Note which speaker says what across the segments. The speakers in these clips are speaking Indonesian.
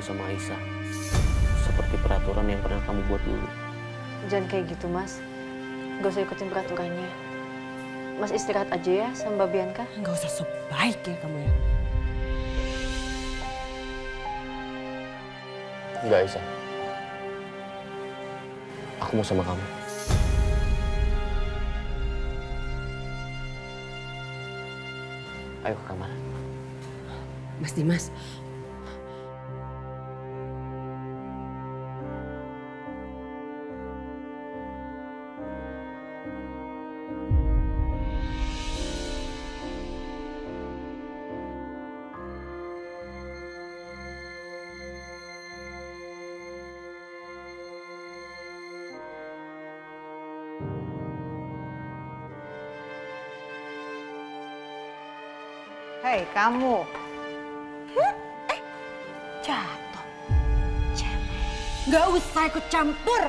Speaker 1: sama Aisyah. Seperti peraturan yang pernah kamu buat dulu.
Speaker 2: Jangan kayak gitu, Mas. Gak usah ikutin peraturannya. Mas istirahat aja ya sama Mbak Bianca.
Speaker 3: Nggak usah sebaik ya kamu ya.
Speaker 1: Enggak, Aisyah. Aku mau sama kamu. Ayo ke kamar.
Speaker 3: Mas Dimas.
Speaker 4: Hei, kamu.
Speaker 3: Jatuh. Cemen. Nggak usah ikut campur.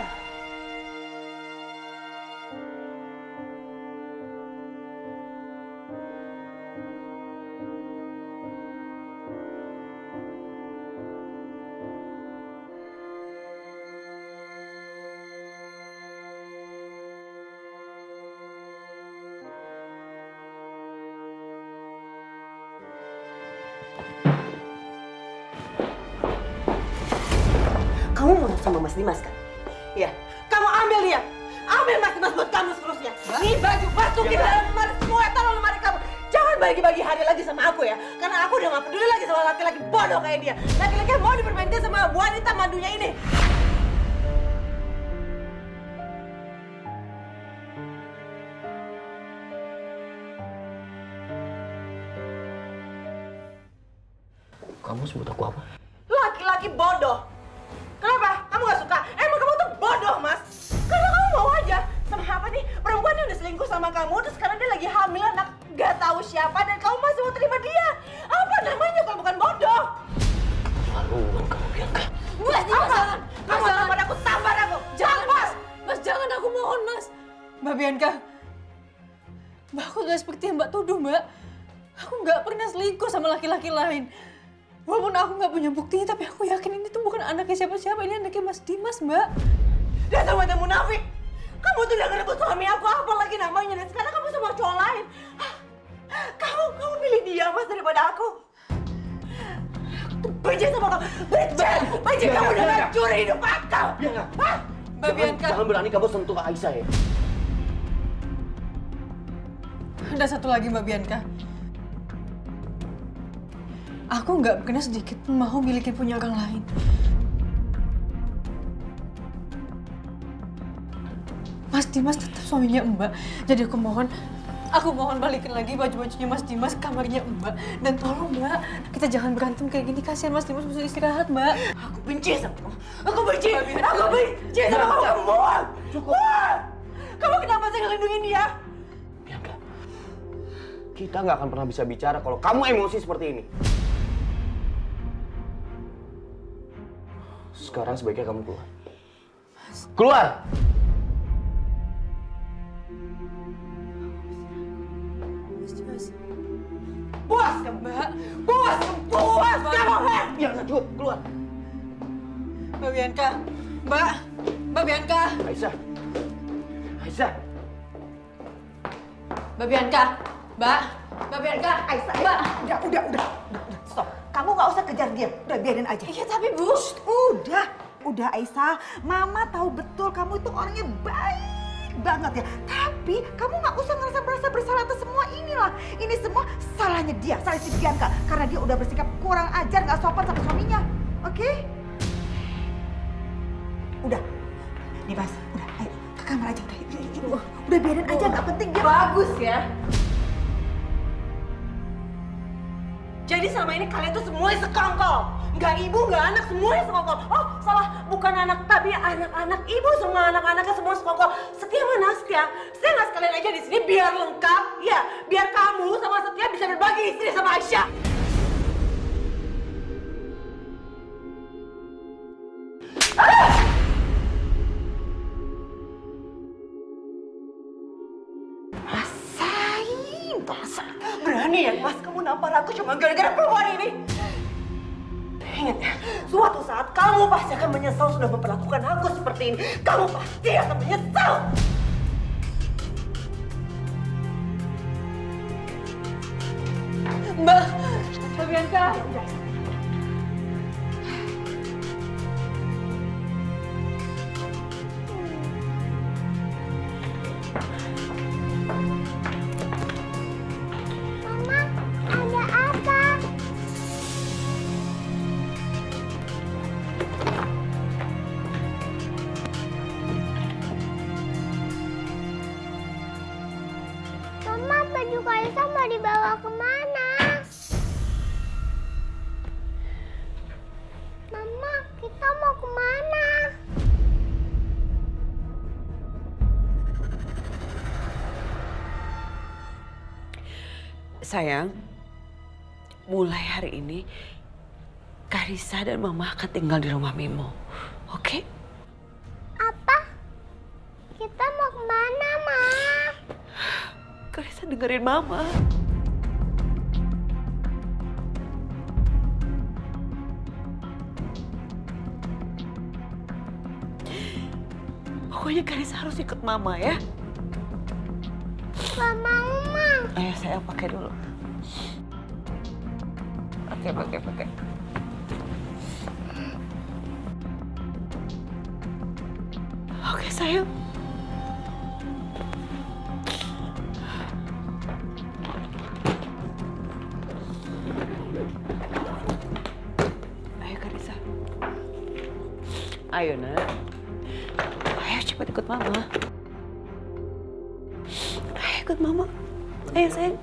Speaker 3: Kamu mau sama Mas Dimas kan?
Speaker 4: Iya, kamu ambil dia. Ambil Mas Dimas buat kamu seterusnya. Nih baju masukin dalam lemari semua, taruh lemari kamu. Jangan bagi-bagi hari lagi sama aku ya. Karena aku udah gak peduli lagi sama laki-laki bodoh kayak dia. Laki-laki yang mau dipermainkan sama wanita madunya ini.
Speaker 1: Kamu sebut aku apa?
Speaker 4: Laki-laki bodoh. Kenapa? Kamu gak suka? Emang kamu tuh bodoh, Mas. Karena kamu mau aja. Sama apa nih? Perempuan yang udah selingkuh sama kamu, terus sekarang dia lagi hamil anak gak tahu siapa, dan kamu masih mau terima dia. Apa namanya kalau bukan bodoh?
Speaker 1: Laluan kamu, Bianca.
Speaker 2: Mas, Dimas, jangan!
Speaker 4: Kamu tampar aku, tampar aku!
Speaker 2: Jangan,
Speaker 4: Mas!
Speaker 2: Mas, jangan, aku mohon, Mas. Mbak Bianca. Mbak, aku gak seperti yang Mbak tuduh, Mbak. Aku gak pernah selingkuh sama laki-laki lain. Walaupun aku nggak punya buktinya, tapi aku yakin ini tuh bukan anaknya siapa-siapa. Ini anaknya Mas Dimas, Mbak.
Speaker 4: Dasar wanita munafik! Kamu tuh udah ngerebut suami aku, apa lagi namanya, dan sekarang kamu sama cowok lain. Hah? Kamu pilih dia, Mas, daripada aku. Aku tuh benci sama kamu. Benci kamu udah ngancur hidup aku. Hah?
Speaker 2: Mbak Bianca.
Speaker 1: Jangan berani kamu sentuh Aisyah ya.
Speaker 2: Ada satu lagi, Mbak Bianca. Aku nggak pernah sedikit pun mau milikin punya orang lain. Mas Dimas tetap suaminya Mbak. Jadi aku mohon balikin lagi baju-bajunya Mas Dimas ke kamarnya Mbak. Dan tolong Mbak, kita jangan berantem kayak gini. Kasihan Mas Dimas butuh istirahat, Mbak.
Speaker 4: Aku benci sama kamu. Aku benci sama kamu.
Speaker 1: Cukup.
Speaker 4: Kamu kenapa sih ngelindungin dia?
Speaker 1: Bianca, kita nggak akan pernah bisa bicara kalau kamu emosi seperti ini. Sekarang sebaiknya kamu keluar. Keluar!
Speaker 4: Puas kamu, Mbak. Puas kamu, heh!
Speaker 1: Bianca, cukup, keluar.
Speaker 2: Mbak Bianca. Mbak Bianca.
Speaker 1: Aisyah. Aisyah.
Speaker 2: Mbak Bianca. Mbak Bianca.
Speaker 4: Aisyah,
Speaker 2: Mbak.
Speaker 4: Udah. Stop. Kamu nggak usah kejar dia. Udah, biarin aja.
Speaker 2: Iya, tapi Bu.
Speaker 4: Udah Aisyah. Mama tahu betul kamu itu orangnya baik banget ya. Tapi kamu nggak usah merasa bersalah atas semua inilah. Ini semua salahnya dia, salah si Bianca. Karena dia udah bersikap kurang ajar, nggak sopan sama suaminya. Oke? Udah. Dimas, udah. Ayo ke kamar aja. Udah biarin aja, nggak penting dia. Bagus ya. Jadi selama ini kalian tuh semuanya sekongkol. Nggak ibu, nggak anak, semuanya sekongkol. Oh, salah. Bukan anak, tapi anak-anak ibu semua anak-anaknya semua sekongkol. Setia mana Setia? Setia nggak sekalian aja di sini biar lengkap. Ya, biar kamu sama Setia bisa berbagi istri sama Aisyah. Rasain. Berani ya Mas kamu nampar aku cuma gara-gara perempuan ini? Ingat ya, suatu saat kamu pasti akan menyesal sudah memperlakukan aku seperti ini. Kamu pasti akan menyesal.
Speaker 2: Mbak Bianca.
Speaker 5: Mama, ada apa? Mama, baju Kalisa mau dibawa kemana? Mama, kita mau kemana?
Speaker 3: Sayang, mulai hari ini Karissa dan Mama akan tinggal di rumah Mimo. Oke?
Speaker 5: Apa? Kita mau kemana, Ma?
Speaker 3: Karissa dengerin Mama. Pokoknya Karissa harus ikut Mama ya.
Speaker 5: Gak mau, Ma.
Speaker 3: Ayo sayang, pakai dulu. Pakai. Oke sayang. Ayo Karissa. Ayo nak. Ayo cepat ikut Mama. Ayo ikut Mama. Ayo sayang.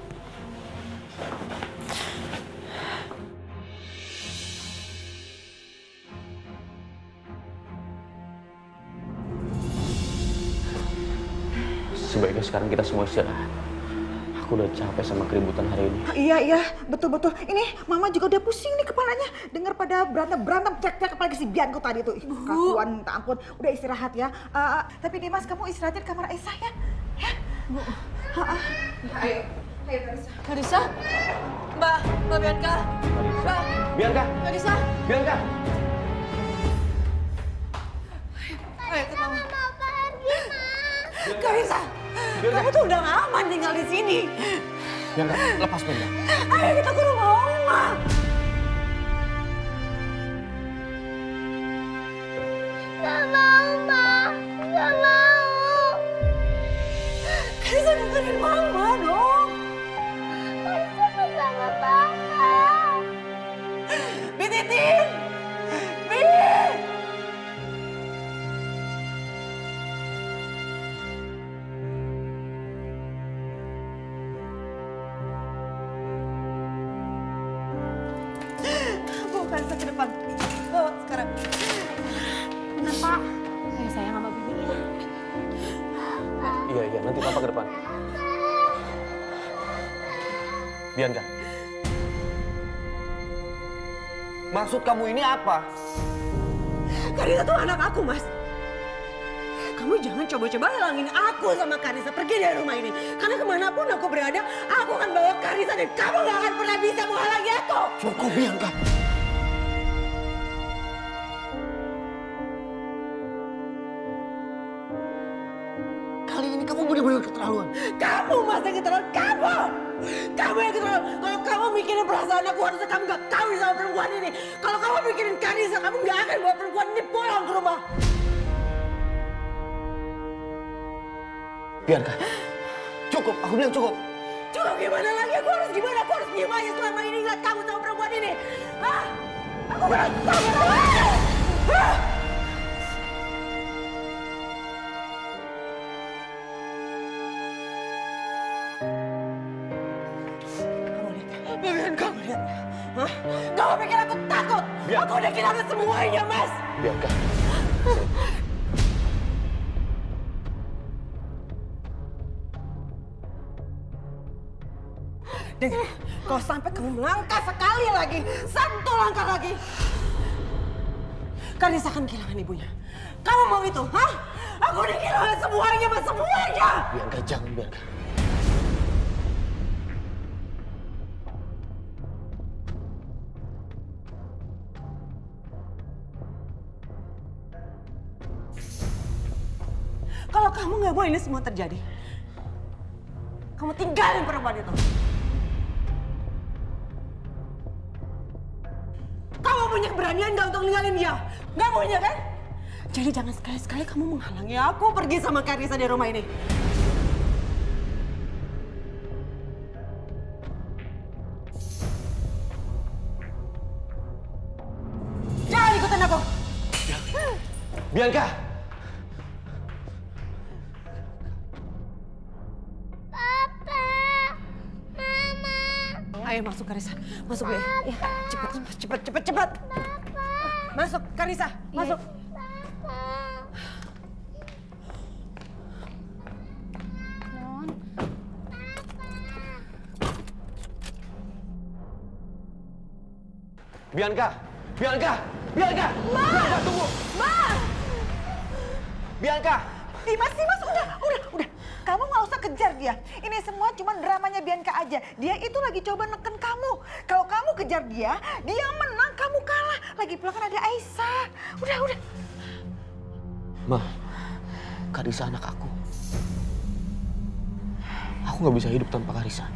Speaker 1: Sebaiknya sekarang kita semua istirahat. Aku udah capek sama keributan hari ini.
Speaker 6: Iya, betul. Ini Mama juga udah pusing nih kepalanya. Dengar pada berantem, teriak-teriak apalagi si Bianco tadi tuh. Kakuan, minta ampun. Udah istirahat ya. Tapi Dimas, kamu istirahatin kamar Aisyah ya. Ya? Bu. Ayo Karissa.
Speaker 2: Karissa? Mbak Bianca. Mbak
Speaker 1: Bianca!
Speaker 2: Karissa.
Speaker 1: Bianca!
Speaker 2: Ayo ikut Mama.
Speaker 5: Mau pergi, Ma.
Speaker 4: Karissa, kamu tuh udah gak aman tinggal di sini.
Speaker 1: Bianca, lepas Bianca.
Speaker 4: Ayo kita ke rumah Oma.
Speaker 5: Gak mau, Ma. Gak mau.
Speaker 4: Karissa dengerin Mama dong.
Speaker 5: Karissa bersama Papa.
Speaker 4: Bititin! Bit!
Speaker 6: Bawa Karissa ke depan. Bawa sekarang.
Speaker 2: Kenapa? Ayo sayang sama Bibi ya.
Speaker 1: Iya, nanti papa ke depan. Bianca. Maksud kamu ini apa?
Speaker 4: Karissa tuh anak aku, Mas. Kamu jangan coba-coba halangin aku sama Karissa pergi dari rumah ini. Karena kemanapun aku berada, aku akan bawa Karissa dan kamu gak akan pernah bisa menghalangi aku.
Speaker 1: Cukup, Bianca. Kali ini kamu benar-benar keterlaluan.
Speaker 4: Kamu Mas yang keterlaluan, kamu! Kamu yang keterlaluan. Kalau kamu mikirin perasaan aku, harusnya kamu gak kawin sama perempuan ini. Kalau kamu mikirin Karissa, kamu gak akan bawa perempuan ini pulang ke rumah.
Speaker 1: Bianca, cukup. Aku bilang cukup.
Speaker 4: Cukup gimana lagi? Aku harus gimana? Aku harus diem aja selama ini ngeliat kamu sama perempuan ini. Hah? Aku berantem sama kamu. Hah? Kamu lihat? Hah? Kamu pikir aku takut? Aku udah kehilangan semuanya, Mas.
Speaker 1: Bianca.
Speaker 4: Dengar, kalau sampai kamu melangkah sekali lagi, satu langkah lagi, Karissa akan kehilangan ibunya. Kamu mau itu, hah? Aku udah kehilangan semuanya, Mas, semuanya.
Speaker 1: Bianca, jangan Bianca.
Speaker 4: Kalau kamu nggak mau ini semua terjadi, kamu tinggalin perempuan itu. Kamu punya keberanian nggak untuk ninggalin dia? Nggak punya kan? Jadi jangan sekali-sekali kamu menghalangi aku pergi sama Karissa di rumah ini. Jangan ikutin aku.
Speaker 1: Bianca!
Speaker 5: Papa, Mama,
Speaker 4: Ayo masuk Karissa, masuk ya. Cepet. Masuk Karissa, masuk.
Speaker 5: Papa. Non.
Speaker 1: Bianca! Bianca! Bianca! Bianca, tunggu! Bianca!
Speaker 6: Dimas, udah. Kamu nggak usah kejar dia. Ini semua cuma dramanya Bianca aja. Dia itu lagi coba neken kamu. Kalau kamu kejar dia menang, kamu kalah. Lagi pula kan ada Aisyah. Udah.
Speaker 1: Ma, Karissa anak aku. Aku nggak bisa hidup tanpa Karissa.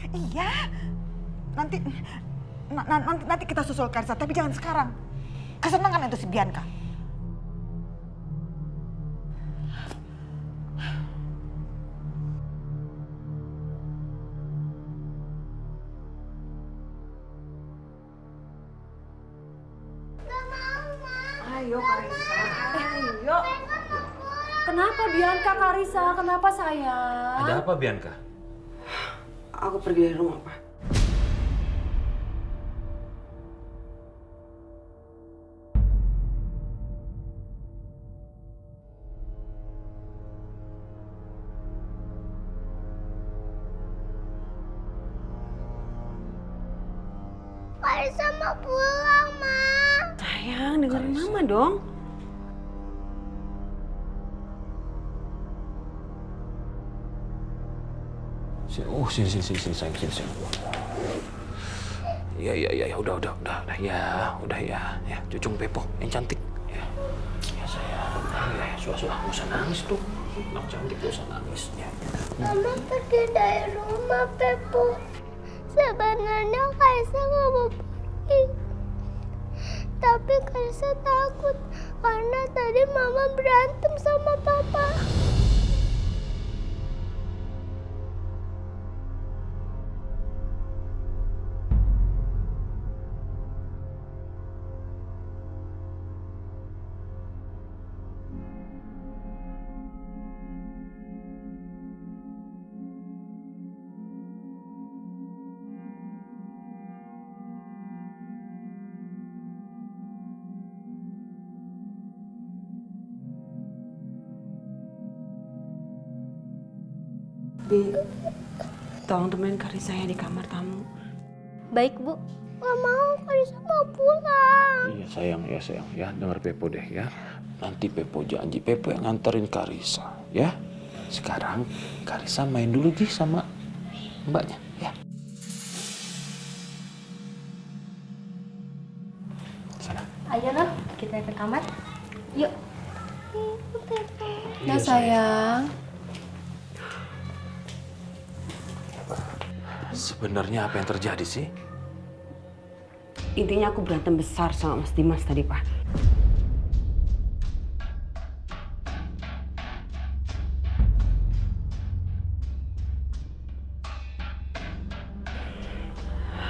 Speaker 6: Iya. Nanti kita susul Karissa, tapi jangan sekarang. Kesenangan itu si Bianca.
Speaker 4: Ayo Karissa, ayo. Kenapa Bianca, Karissa? Kenapa sayang?
Speaker 7: Ada apa Bianca?
Speaker 3: Aku pergi dari rumah, Pak.
Speaker 5: Karissa mau pulang, Ma.
Speaker 3: Sayang, dengerin Mama dong.
Speaker 7: Oh, sini sayang, sini. Ya, udah, ya, cucung Pepo yang cantik, ya sayang, ya, suah, nggak usah nangis tuh, anak cantik nggak usah nangis, ya.
Speaker 5: Mama pergi dari rumah, Pepo. Sebenarnya Karissa nggak mau pergi. Tapi Karissa takut karena tadi Mama berantem sama Papa.
Speaker 3: Bi, tolong temenin Karissa ya di kamar tamu.
Speaker 5: Baik, Bu. Nggak mau, Karissa mau pulang.
Speaker 7: Iya sayang, ya denger Pepo deh ya. Nanti Pepo janji, Pepo yang nganterin Karissa, ya. Sekarang Karissa main dulu Gi sama mbaknya, ya. Sana.
Speaker 5: Ayo, noh, kita ke kamar. Yuk.
Speaker 2: Nah sayang.
Speaker 7: Sebenarnya apa yang terjadi sih?
Speaker 3: Intinya aku berantem besar sama Mas Dimas tadi, Pak.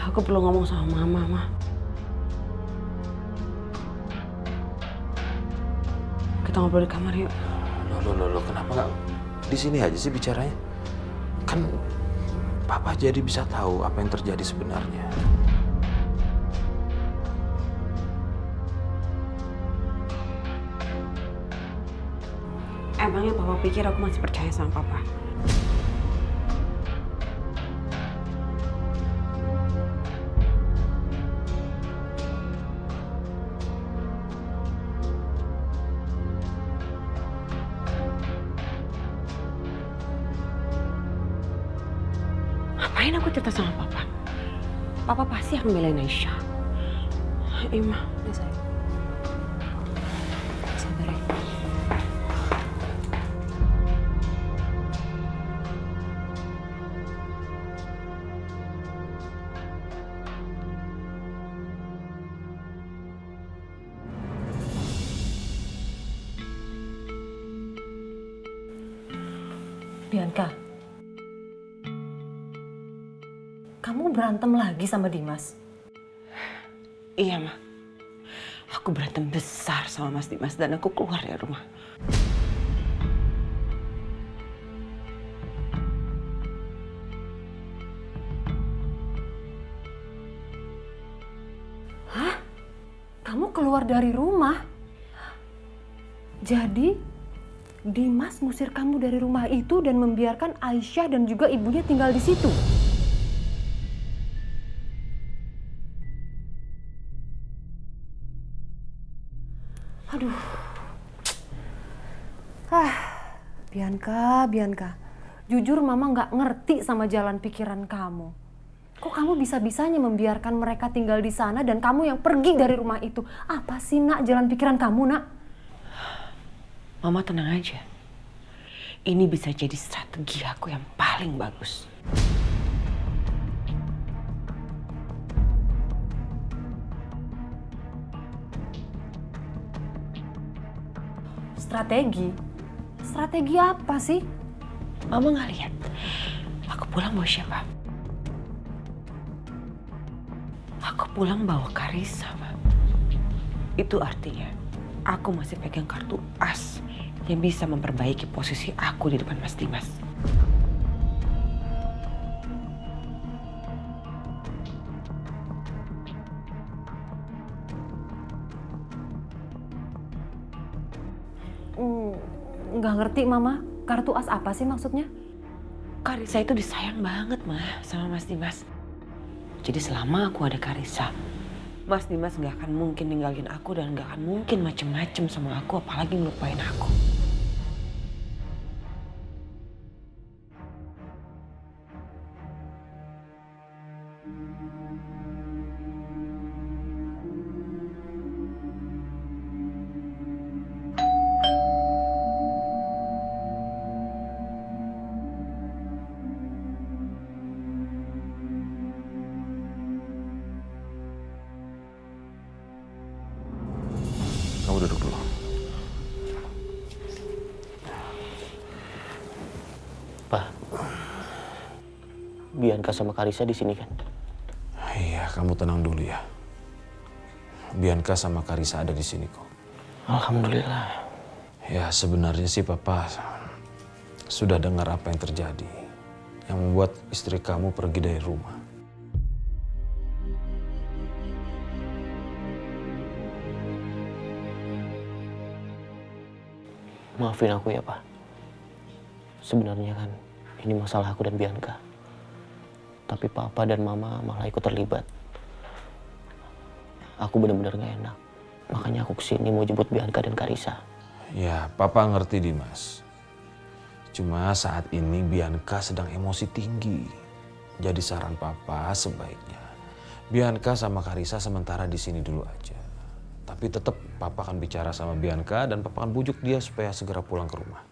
Speaker 3: Aku perlu ngomong sama Mama, Ma. Kita ngobrol di kamar yuk.
Speaker 7: Loh, kenapa nggak di sini aja sih bicaranya? Kan Papa jadi bisa tahu apa yang terjadi sebenarnya.
Speaker 3: Emangnya Papa pikir aku masih percaya sama Papa? Ngapain aku cerita sama Papa? Papa pasti akan belain Aisyah. Ima.
Speaker 2: Ya sayang.
Speaker 4: Bianca, kamu berantem lagi sama Dimas?
Speaker 3: Iya, Ma. Aku berantem besar sama Mas Dimas dan aku keluar dari rumah.
Speaker 4: Hah? Kamu keluar dari rumah? Jadi, Dimas ngusir kamu dari rumah itu dan membiarkan Aisyah dan juga ibunya tinggal di situ? Aduh. Bianca. Jujur Mama nggak ngerti sama jalan pikiran kamu. Kok kamu bisa-bisanya membiarkan mereka tinggal di sana dan kamu yang pergi dari rumah itu? Apa sih, Nak, jalan pikiran kamu, Nak?
Speaker 3: Mama tenang aja. Ini bisa jadi strategi aku yang paling bagus.
Speaker 4: Strategi? Strategi apa sih?
Speaker 3: Mama nggak lihat. Aku pulang bawa siapa? Aku pulang bawa Karissa, Ma. Itu artinya aku masih pegang kartu as yang bisa memperbaiki posisi aku di depan Mas Dimas.
Speaker 4: Nggak ngerti, Mama. Kartu as apa sih maksudnya?
Speaker 3: Karissa itu disayang banget, Ma, sama Mas Dimas. Jadi selama aku ada Karissa, Mas Dimas nggak akan mungkin ninggalin aku dan nggak akan mungkin macem-macem sama aku, apalagi ngelupain aku.
Speaker 7: Kamu duduk dulu.
Speaker 1: Pak, Bianca sama Karissa di sini kan?
Speaker 7: Iya, kamu tenang dulu ya. Bianca sama Karissa ada di sini kok.
Speaker 1: Alhamdulillah.
Speaker 7: Ya, sebenarnya sih Papa sudah dengar apa yang terjadi. Yang membuat istri kamu pergi dari rumah.
Speaker 1: Maafin aku ya, Pak. Sebenarnya kan ini masalah aku dan Bianca. Tapi Papa dan Mama malah ikut terlibat. Aku benar-benar gak enak. Makanya aku kesini mau jemput Bianca dan Karissa.
Speaker 7: Ya, Papa ngerti Dimas. Cuma saat ini Bianca sedang emosi tinggi. Jadi saran Papa sebaiknya Bianca sama Karissa sementara di sini dulu aja. Tapi tetap Papa akan bicara sama Bianca dan Papa akan bujuk dia supaya segera pulang ke rumah.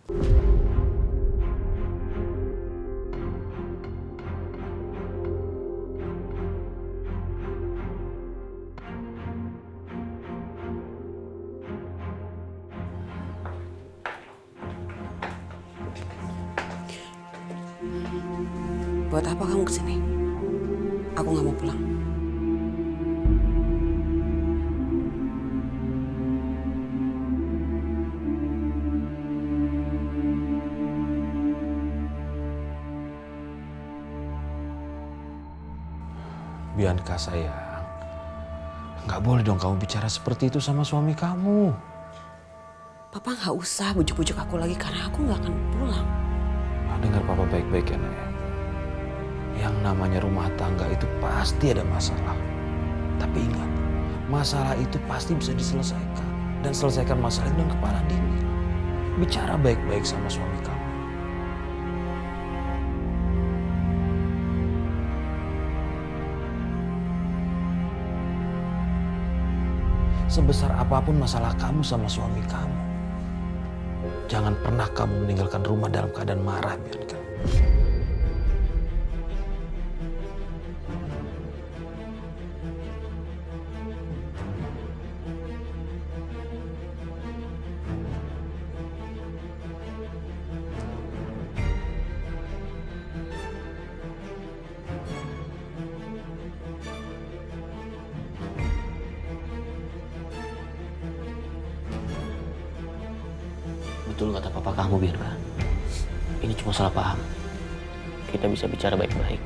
Speaker 3: Buat apa kamu kesini? Aku nggak mau pulang.
Speaker 7: Bianca sayang, nggak boleh dong kamu bicara seperti itu sama suami kamu.
Speaker 3: Papa nggak usah bujuk-bujuk aku lagi karena aku nggak akan pulang.
Speaker 7: Dengar Papa baik-baik ya, Nak. Yang namanya rumah tangga itu pasti ada masalah. Tapi ingat, masalah itu pasti bisa diselesaikan. Dan selesaikan masalah itu dengan kepala dingin. Bicara baik-baik sama suami kamu. Sebesar apapun masalah kamu sama suami kamu, jangan pernah kamu meninggalkan rumah dalam keadaan marah, Bianca.
Speaker 1: Betul kata papa kamu, Bianca. Ini cuma salah paham. Kita bisa bicara baik-baik.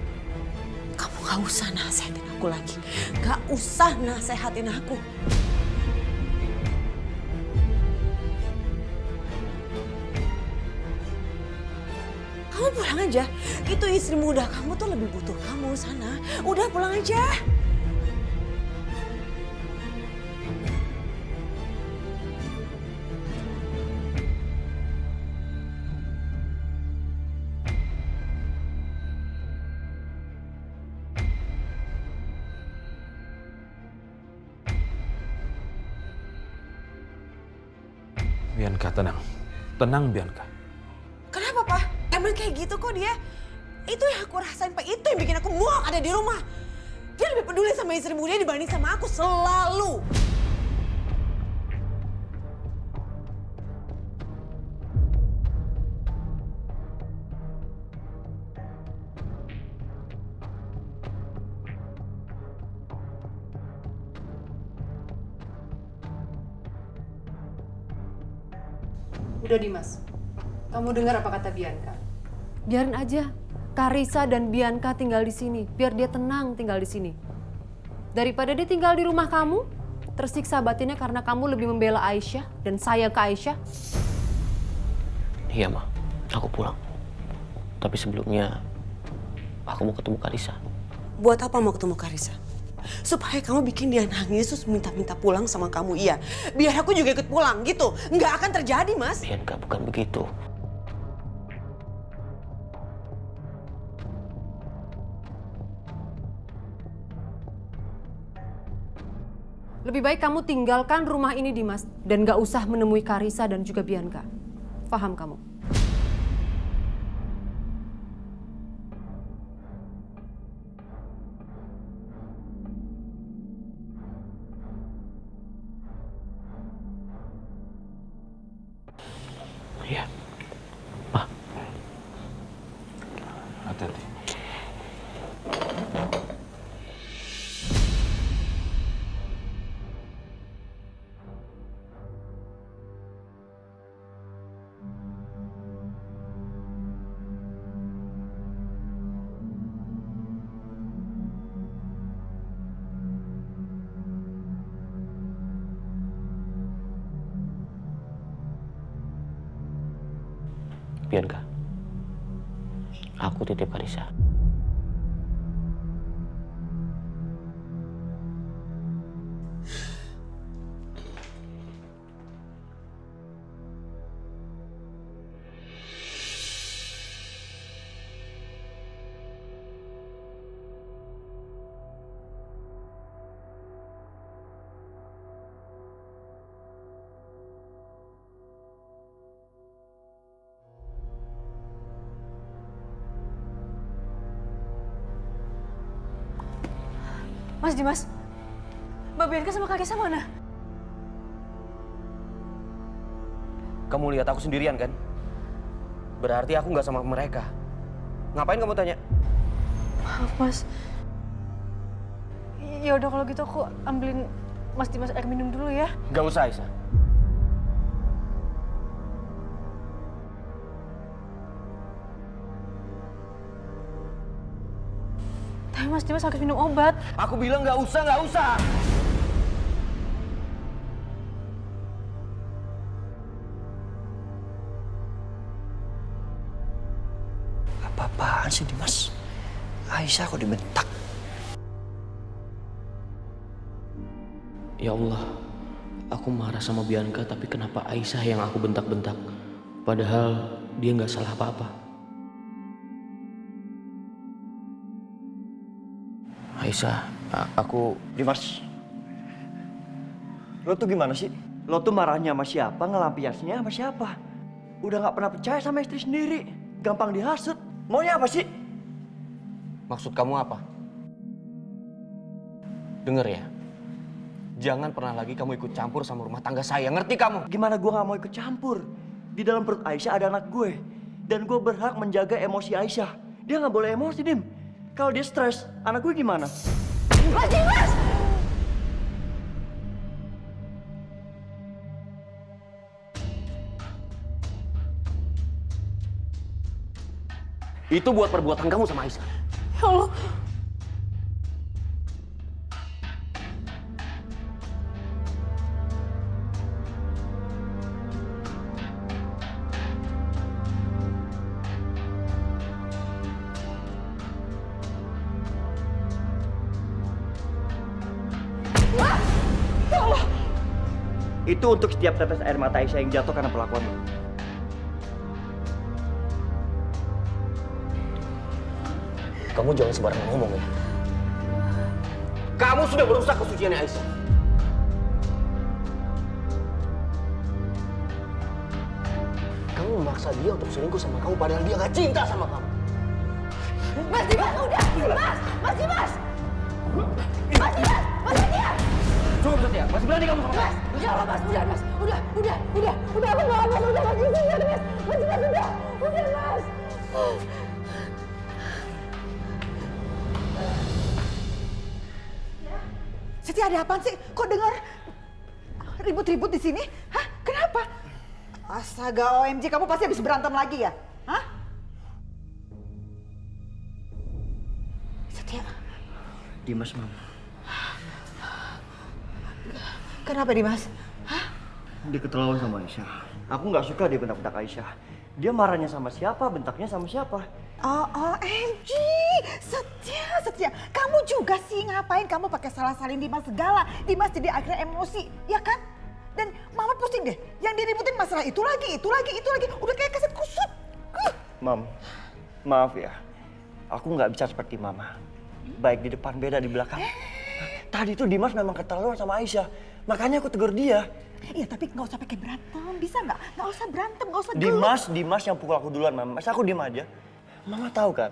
Speaker 4: Kamu gak usah nasehatin aku lagi. Gak usah nasehatin aku. Kamu pulang aja. Itu istri muda kamu tuh lebih butuh kamu sana. Udah pulang aja.
Speaker 7: Bianca, tenang. Tenang, Bianca.
Speaker 4: Kenapa, Pak? Emang kayak gitu kok dia. Itu yang aku rasain, Pak. Itu yang bikin aku muak ada di rumah. Dia lebih peduli sama istri muda dibanding sama aku selalu.
Speaker 2: Udah Dimas, kamu dengar apa kata Bianca? Biarin aja, Karissa dan Bianca tinggal di sini, biar dia tenang tinggal di sini. Daripada dia tinggal di rumah kamu, tersiksa batinnya karena kamu lebih membela Aisyah dan sayang ke Aisyah.
Speaker 1: Iya, Ma. Aku pulang. Tapi sebelumnya, aku mau ketemu Karissa.
Speaker 4: Buat apa mau ketemu Karissa? Supaya kamu bikin dia nangis terus minta-minta pulang sama kamu, iya. Biar aku juga ikut pulang gitu. Nggak akan terjadi, Mas.
Speaker 1: Bianca, bukan begitu.
Speaker 2: Lebih baik kamu tinggalkan rumah ini, Dimas. Dan gak usah menemui Karissa dan juga Bianca. Paham kamu?
Speaker 1: Iya. Ma.
Speaker 7: Hati-hati.
Speaker 1: Bianca, aku titip Karissa.
Speaker 2: Mas Dimas, Mbak Bianca sama Karissa mana?
Speaker 1: Kamu lihat aku sendirian kan? Berarti aku nggak sama mereka. Ngapain kamu tanya?
Speaker 2: Maaf, Mas. Ya udah kalau gitu aku ambilin Mas Dimas air minum dulu ya.
Speaker 1: Gak usah, Aisyah.
Speaker 2: Tapi Mas Dimas harus minum obat.
Speaker 1: Aku bilang nggak usah, nggak usah.
Speaker 8: Apa-apaan sih Dimas? Aisyah kok dibentak?
Speaker 1: Ya Allah, aku marah sama Bianca, tapi kenapa Aisyah yang aku bentak-bentak? Padahal dia nggak salah apa-apa. Aisyah, aku...
Speaker 8: Dimas, lo tuh gimana sih? Lo tuh marahnya sama siapa, ngelampiasnya sama siapa? Udah gak pernah percaya sama istri sendiri, gampang dihasut. Maunya apa sih?
Speaker 1: Maksud kamu apa? Dengar ya, jangan pernah lagi kamu ikut campur sama rumah tangga saya, ngerti kamu?
Speaker 8: Gimana gue gak mau ikut campur? Di dalam perut Aisyah ada anak gue. Dan gue berhak menjaga emosi Aisyah. Dia gak boleh emosi, Dim. Kalau dia stres, anak gue gimana?
Speaker 4: Mas Dimas!
Speaker 1: Itu buat perbuatan kamu sama Aisyah.
Speaker 2: Ya Allah.
Speaker 8: Itu untuk setiap tetes air mata Aisyah yang jatuh karena perlakuan lo.
Speaker 1: Kamu jangan sembarangan ngomong ya. Kamu sudah merusak kesuciannya Aisyah. Kamu memaksa dia untuk selingkuh sama kamu padahal dia gak cinta sama kamu.
Speaker 2: Mas Dimas, udah! Mas! Mas Dimas! Mas Dimas! Mas Setia!
Speaker 1: Cukup Setia, masih berani kamu sama
Speaker 2: Mas! Ya Allah Mas, udah Mas! Udah, aku mohon Mas, udah Mas, udah Mas! Mas Dimas, udah Mas!
Speaker 6: Setia, ada apaan sih? Kok dengar ribut-ribut di sini? Hah? Kenapa? Astaga, OMG, kamu pasti habis berantem lagi ya? Hah? Setia.
Speaker 8: Dimas, Mam.
Speaker 6: Kenapa Dimas?
Speaker 8: Dia keterlaluan sama Aisyah. Aku nggak suka dia bentak-bentak Aisyah. Dia marahnya sama siapa, bentaknya sama siapa.
Speaker 6: OMG, Setia, kamu juga sih ngapain kamu pakai salah-salin Dimas segala? Dimas jadi akhirnya emosi, ya kan? Dan Mama pusing deh, yang diributin masalah itu lagi, udah kayak kaset kusut.
Speaker 8: Mam, maaf ya. Aku nggak bisa seperti Mama. Baik di depan beda di belakang. Tadi tuh Dimas memang keterlaluan sama Aisyah. Makanya aku tegur dia.
Speaker 6: Iya, tapi nggak usah pakai berantem, bisa nggak? Nggak usah berantem, nggak usah gelut.
Speaker 8: Dimas yang pukul aku duluan, Mama. Masa aku diem aja? Mama tahu kan,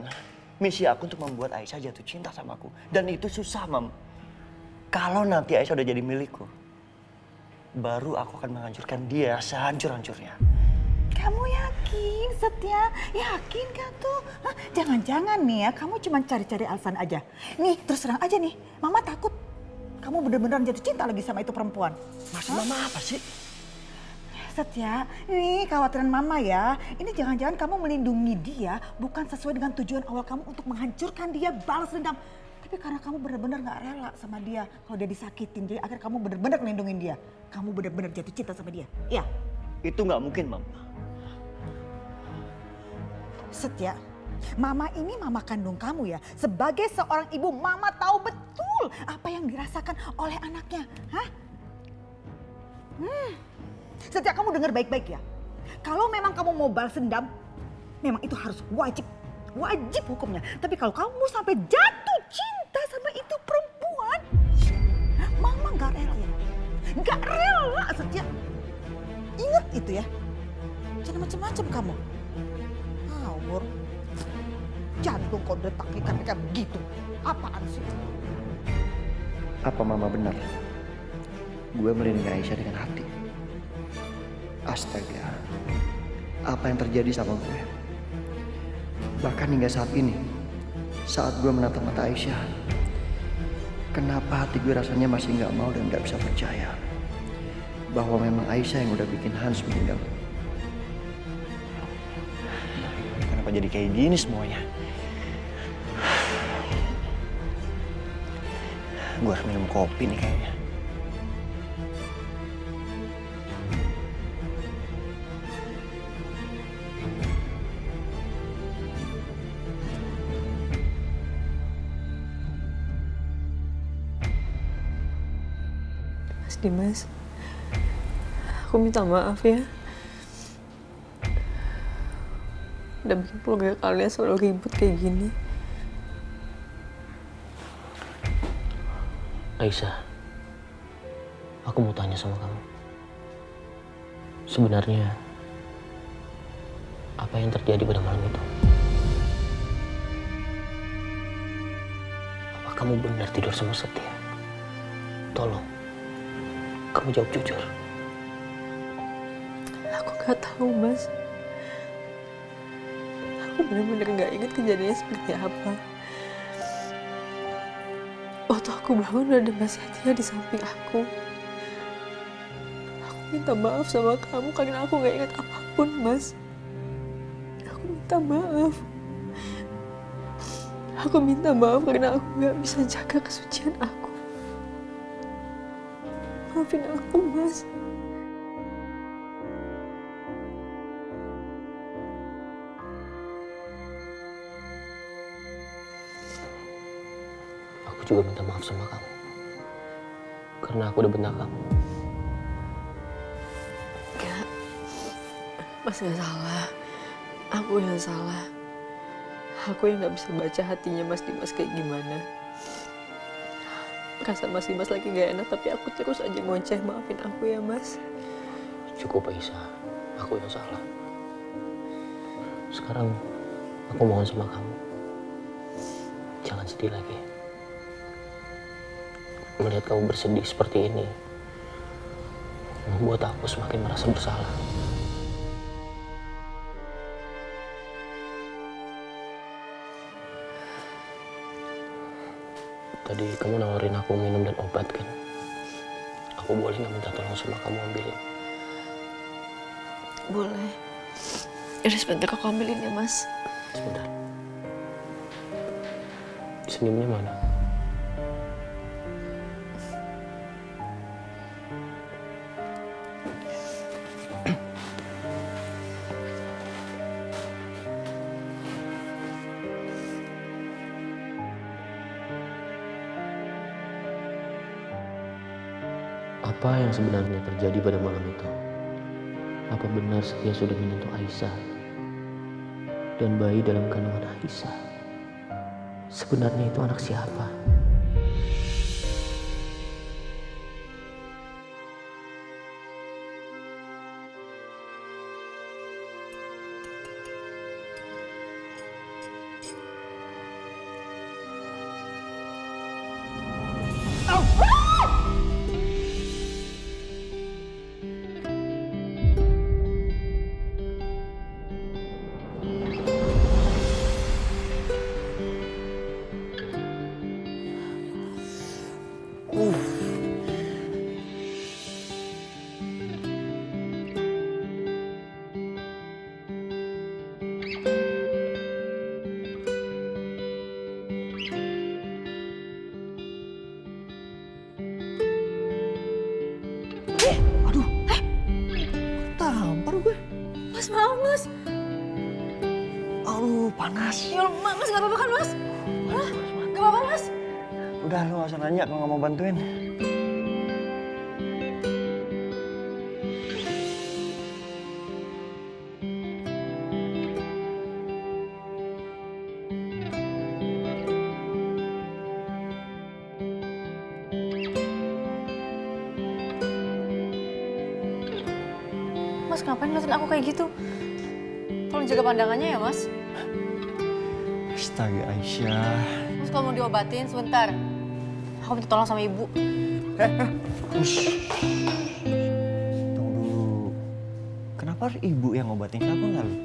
Speaker 8: misi aku untuk membuat Aisyah jatuh cinta sama aku. Dan itu susah, Mam. Kalau nanti Aisyah udah jadi milikku, baru aku akan menghancurkan dia sehancur-hancurnya.
Speaker 6: Kamu yakin, Setia? Yakin kan tuh? Hah? Jangan-jangan nih ya, kamu cuma cari-cari alasan aja. Nih, terus terang aja nih, Mama takut kamu bener-bener jatuh cinta lagi sama itu perempuan.
Speaker 8: Maksud Mama apa sih?
Speaker 6: Setia, ini khawatiran Mama ya. Ini jangan-jangan kamu melindungi dia bukan sesuai dengan tujuan awal kamu untuk menghancurkan dia, balas dendam. Tapi karena kamu bener-bener gak rela sama dia kalau dia disakitin. Jadi akhirnya kamu bener-bener melindungi dia. Kamu bener-bener jatuh cinta sama dia. Iya.
Speaker 8: Itu nggak mungkin, Mam.
Speaker 6: Setia, Mama ini mama kandung kamu ya. Sebagai seorang ibu, Mama tahu betul apa yang dirasakan oleh anaknya. Hah? Setia, kamu dengar baik-baik ya. Kalau memang kamu mau balas dendam, memang itu harus wajib hukumnya. Tapi kalau kamu sampai jatuh cinta sama itu perempuan, Mama nggak rela ya. Nggak rela, Setia. Ingat itu ya. Jangan macam-macam kamu. Ngawur. Jantung kau detaknya kayak begitu. Apaan sih?
Speaker 8: Apa Mama benar? Gue melindungi Aisyah dengan hati. Astaga, apa yang terjadi sama gue? Bahkan hingga saat ini, saat gue menatap mata Aisyah, kenapa hati gue rasanya masih nggak mau dan nggak bisa percaya bahwa memang Aisyah yang udah bikin Hans meninggal. Kenapa jadi kayak gini semuanya? Gue harus minum kopi nih kayaknya.
Speaker 2: Mas Dimas, aku minta maaf ya. Udah bikin keluarga kalian selalu ribut kayak gini.
Speaker 1: Aisyah, aku mau tanya sama kamu. Sebenarnya, apa yang terjadi pada malam itu? Apa kamu benar tidur sama Setia? Tolong, kamu jawab jujur.
Speaker 2: Aku gak tahu, Mas. Aku benar-benar gak ingat kejadiannya seperti apa. Waktu aku bangun ada Mas Setia di samping aku. Aku minta maaf sama kamu karena aku gak ingat apapun, Mas. Aku minta maaf. Aku minta maaf karena aku gak bisa jaga kesucian aku. Maafin aku, Mas.
Speaker 1: Aku juga minta maaf sama kamu. Karena aku udah bentak kamu.
Speaker 2: Enggak. Mas gak salah. Aku yang salah. Aku yang gak bisa baca hatinya Mas Dimas kayak gimana. Perasaan Mas Dimas lagi gak enak, tapi aku terus aja ngoceh. Maafin aku ya, Mas.
Speaker 1: Cukup Aisyah, aku yang salah. Sekarang aku mohon sama kamu, jangan sedih lagi. Melihat kamu bersedih seperti ini membuat aku semakin merasa bersalah. Tadi kamu nawarin aku minum dan obat kan? Aku boleh nggak minta tolong sama kamu ambilin?
Speaker 2: Boleh. Yaudah sebentar aku ambilin ya, Mas.
Speaker 1: Sebentar. Senyumnya mana? Apa yang sebenarnya terjadi pada malam itu? Apa benar Setia sudah menyentuh Aisyah? Dan bayi dalam kandungan Aisyah sebenarnya itu anak siapa?
Speaker 8: Tampar gue.
Speaker 2: Mas, maaf, Mas.
Speaker 8: Aduh, panas.
Speaker 2: Ya Allah, Mas, gak apa-apa kan, Mas? Hah? Gak apa-apa, Mas?
Speaker 8: Udah, lu gak usah nanya kalau gak mau bantuin.
Speaker 2: Mas, ngapain ngeliatin aku kayak gitu? Tolong jaga pandangannya ya, Mas.
Speaker 8: Astaga, Aisyah.
Speaker 2: Mas, kalau mau diobatin sebentar. Aku minta tolong sama ibu.
Speaker 8: Ush. Tunggu dulu. Kenapa harus ibu yang ngobatin? Kenapa nggak lu?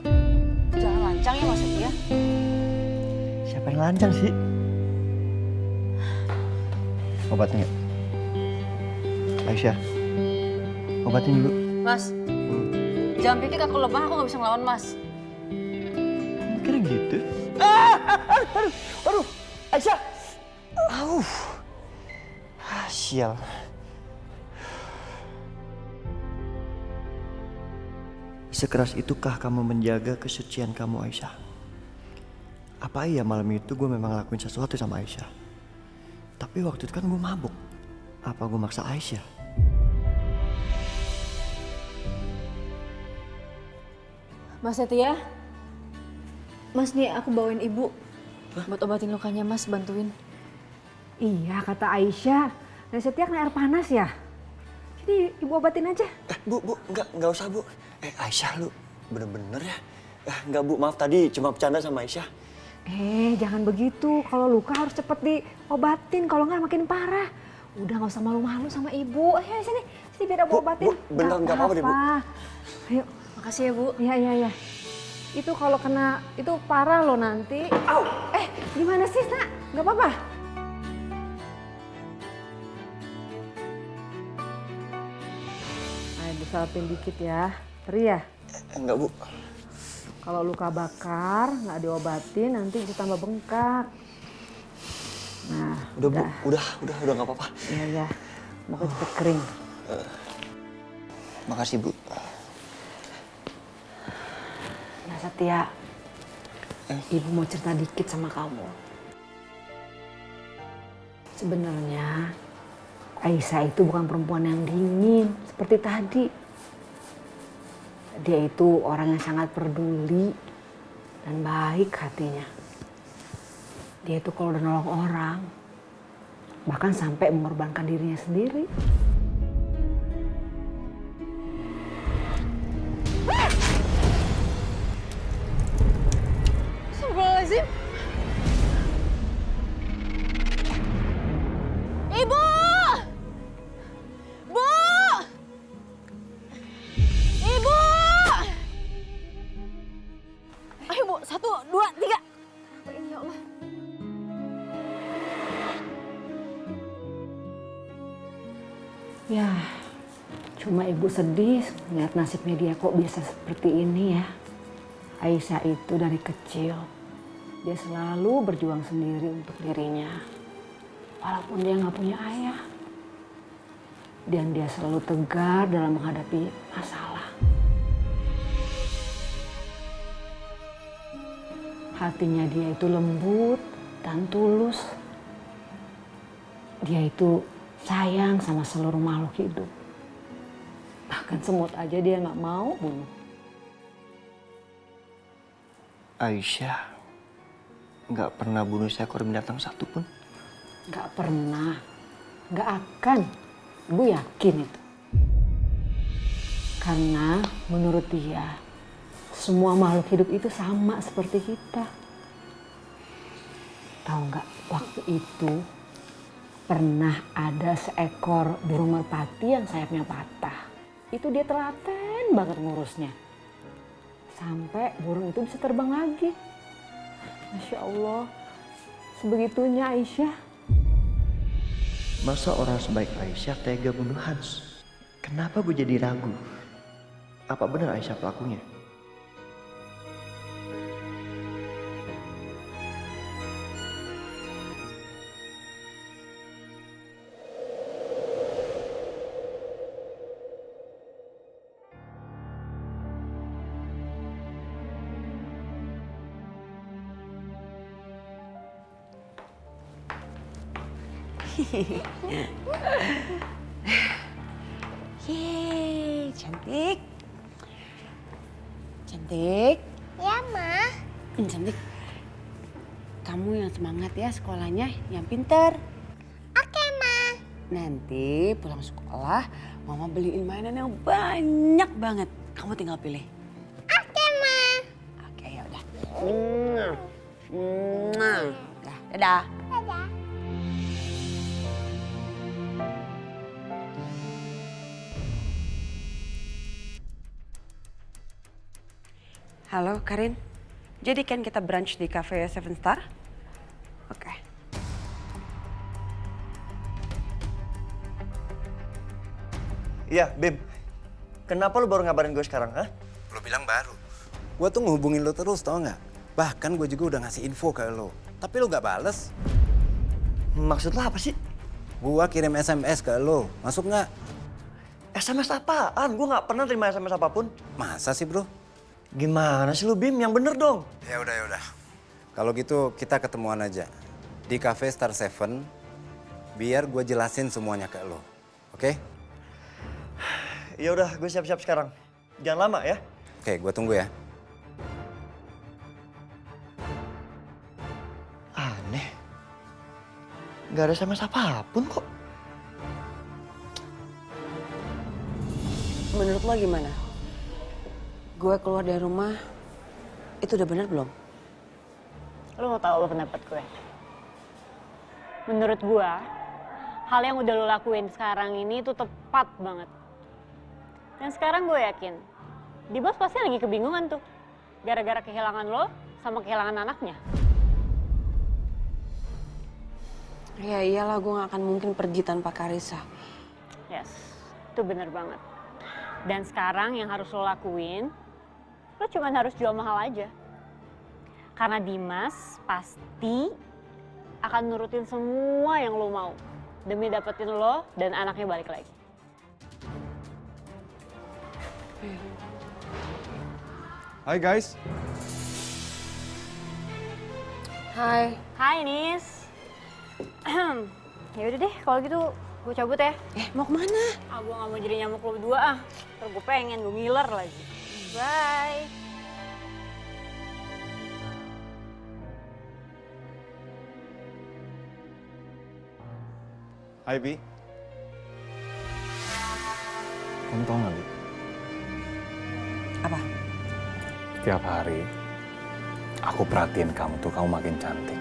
Speaker 2: Jangan lancang ya, Mas Setia.
Speaker 8: Siapa yang lancang sih? Obatnya nggak? Aisyah, obatin dulu.
Speaker 2: Mas, jangan pikir aku lemah, aku gak bisa ngelawan Mas.
Speaker 8: Kira gitu? Aduh, Aisyah. Sial. Sekeras itukah kamu menjaga kesucian kamu, Aisyah? Apa iya malam itu gue memang lakuin sesuatu sama Aisyah? Tapi waktu itu kan gue mabuk. Apa gue maksa Aisyah?
Speaker 2: Mas Setia, Mas nih aku bawain ibu. Buat obatin lukanya, Mas, bantuin.
Speaker 4: Iya, kata Aisyah. Dan Setia kena air panas ya? Jadi ibu obatin aja.
Speaker 8: Bu, enggak usah, Bu. Aisyah, lu bener-bener ya? Enggak, Bu, maaf tadi cuma bercanda sama Aisyah.
Speaker 4: Jangan begitu. Kalau luka harus cepet diobatin. Kalau nggak makin parah. Udah nggak usah malu-malu sama ibu. Ayo sini biar aku obatin.
Speaker 8: Bu, bener nggak apa-apa deh, Bu.
Speaker 4: Ayo.
Speaker 2: Makasih ya, Bu.
Speaker 4: Iya. Itu kalau kena, itu parah loh nanti.
Speaker 8: Au!
Speaker 4: Gimana sih, Nak? Nggak apa-apa? Ayo disalpin dikit ya. Perih ya?
Speaker 8: Enggak, Bu.
Speaker 4: Kalau luka bakar, nggak diobatin nanti bisa tambah bengkak.
Speaker 8: Udah Bu, udah nggak apa-apa.
Speaker 3: Iya. Semoga cepet kering.
Speaker 8: Makasih Bu.
Speaker 3: Nah Satya, Ibu mau cerita dikit sama kamu. Sebenarnya Aisyah itu bukan perempuan yang dingin seperti tadi. Dia itu orang yang sangat peduli dan baik hatinya. Dia itu kalau udah nolong orang, bahkan sampai mengorbankan dirinya sendiri.
Speaker 2: Astagfirullahaladzim. Ibu! Bu! Ibu! Ayo Bu, 1, 2, 3. Apa ini ya Allah?
Speaker 3: Ya, cuma ibu sedih lihat nasibnya dia kok bisa seperti ini ya. Aisyah itu dari kecil, dia selalu berjuang sendiri untuk dirinya. Walaupun dia nggak punya ayah. Dan dia selalu tegar dalam menghadapi masalah. Hatinya dia itu lembut dan tulus. Dia itu sayang sama seluruh makhluk hidup. Bahkan semut aja dia nggak mau bunuh.
Speaker 8: Aisyah nggak pernah bunuh seekor binatang satupun.
Speaker 3: Nggak pernah, nggak akan. Ibu yakin itu. Karena menurut dia, semua makhluk hidup itu sama seperti kita. Tahu nggak, waktu itu pernah ada seekor burung merpati yang sayapnya patah. Itu dia telaten banget ngurusnya. Sampai burung itu bisa terbang lagi. Masya Allah, sebegitunya Aisyah.
Speaker 8: Masa orang sebaik Aisyah tega bunuh Hans? Kenapa gue jadi ragu? Apa benar Aisyah pelakunya?
Speaker 3: Yeay, cantik. Cantik.
Speaker 5: Ya, Ma.
Speaker 3: Cantik. Kamu yang semangat ya sekolahnya, yang pinter.
Speaker 5: Oke, Ma.
Speaker 3: Nanti pulang sekolah, Mama beliin mainan yang banyak banget. Kamu tinggal pilih.
Speaker 5: Oke, Ma.
Speaker 3: Oke, ya udah. Dah, dadah.
Speaker 5: Dadah.
Speaker 3: Halo Karin, jadi kan kita brunch di cafe Seven Star? Oke.
Speaker 8: Iya, Bim. Kenapa lu baru ngabarin gue sekarang, ha?
Speaker 9: Lo bilang baru. Gue tuh ngehubungin lo terus, tau nggak? Bahkan gue juga udah ngasih info ke lo. Tapi lo nggak bales.
Speaker 8: Maksud lo apa sih?
Speaker 9: Gue kirim SMS ke lo. Masuk nggak?
Speaker 8: SMS apaan? Gue nggak pernah terima SMS apapun.
Speaker 9: Masa sih bro?
Speaker 8: Gimana sih lu, Bim? Yang bener dong.
Speaker 9: Ya udah. Kalau gitu kita ketemuan aja. Di cafe Star Seven. Biar gue jelasin semuanya ke lo. Oke?
Speaker 8: Ya udah, gue siap-siap sekarang. Jangan lama ya.
Speaker 9: Oke, gue tunggu ya.
Speaker 8: Aneh. Gak ada SMS apapun kok.
Speaker 3: Menurut lo gimana? Gue keluar dari rumah, itu udah benar belum?
Speaker 10: Lo mau tahu apa pendapat gue? Menurut gue, hal yang udah lo lakuin sekarang ini itu tepat banget. Dan sekarang gue yakin, Dimas pasti lagi kebingungan tuh. Gara-gara kehilangan lo sama kehilangan anaknya.
Speaker 3: Ya iyalah, gue gak akan mungkin pergi tanpa Karissa.
Speaker 10: Yes, itu bener banget. Dan sekarang yang harus lo lakuin, lo cuma harus jual mahal aja. Karena Dimas pasti akan nurutin semua yang lo mau demi dapetin lo dan anaknya balik lagi.
Speaker 11: Hai guys.
Speaker 10: Hai. Hai Nis. Ya udah deh kalau gitu gue cabut ya.
Speaker 3: Mau kemana?
Speaker 10: Gue gak mau jadi nyamuk lo berdua Terus gue pengen, gue ngiler lagi. Bye.
Speaker 11: Hai Bi. Kamu tau gak Bi?
Speaker 3: Apa?
Speaker 11: Setiap hari aku perhatiin kamu tuh kamu makin cantik.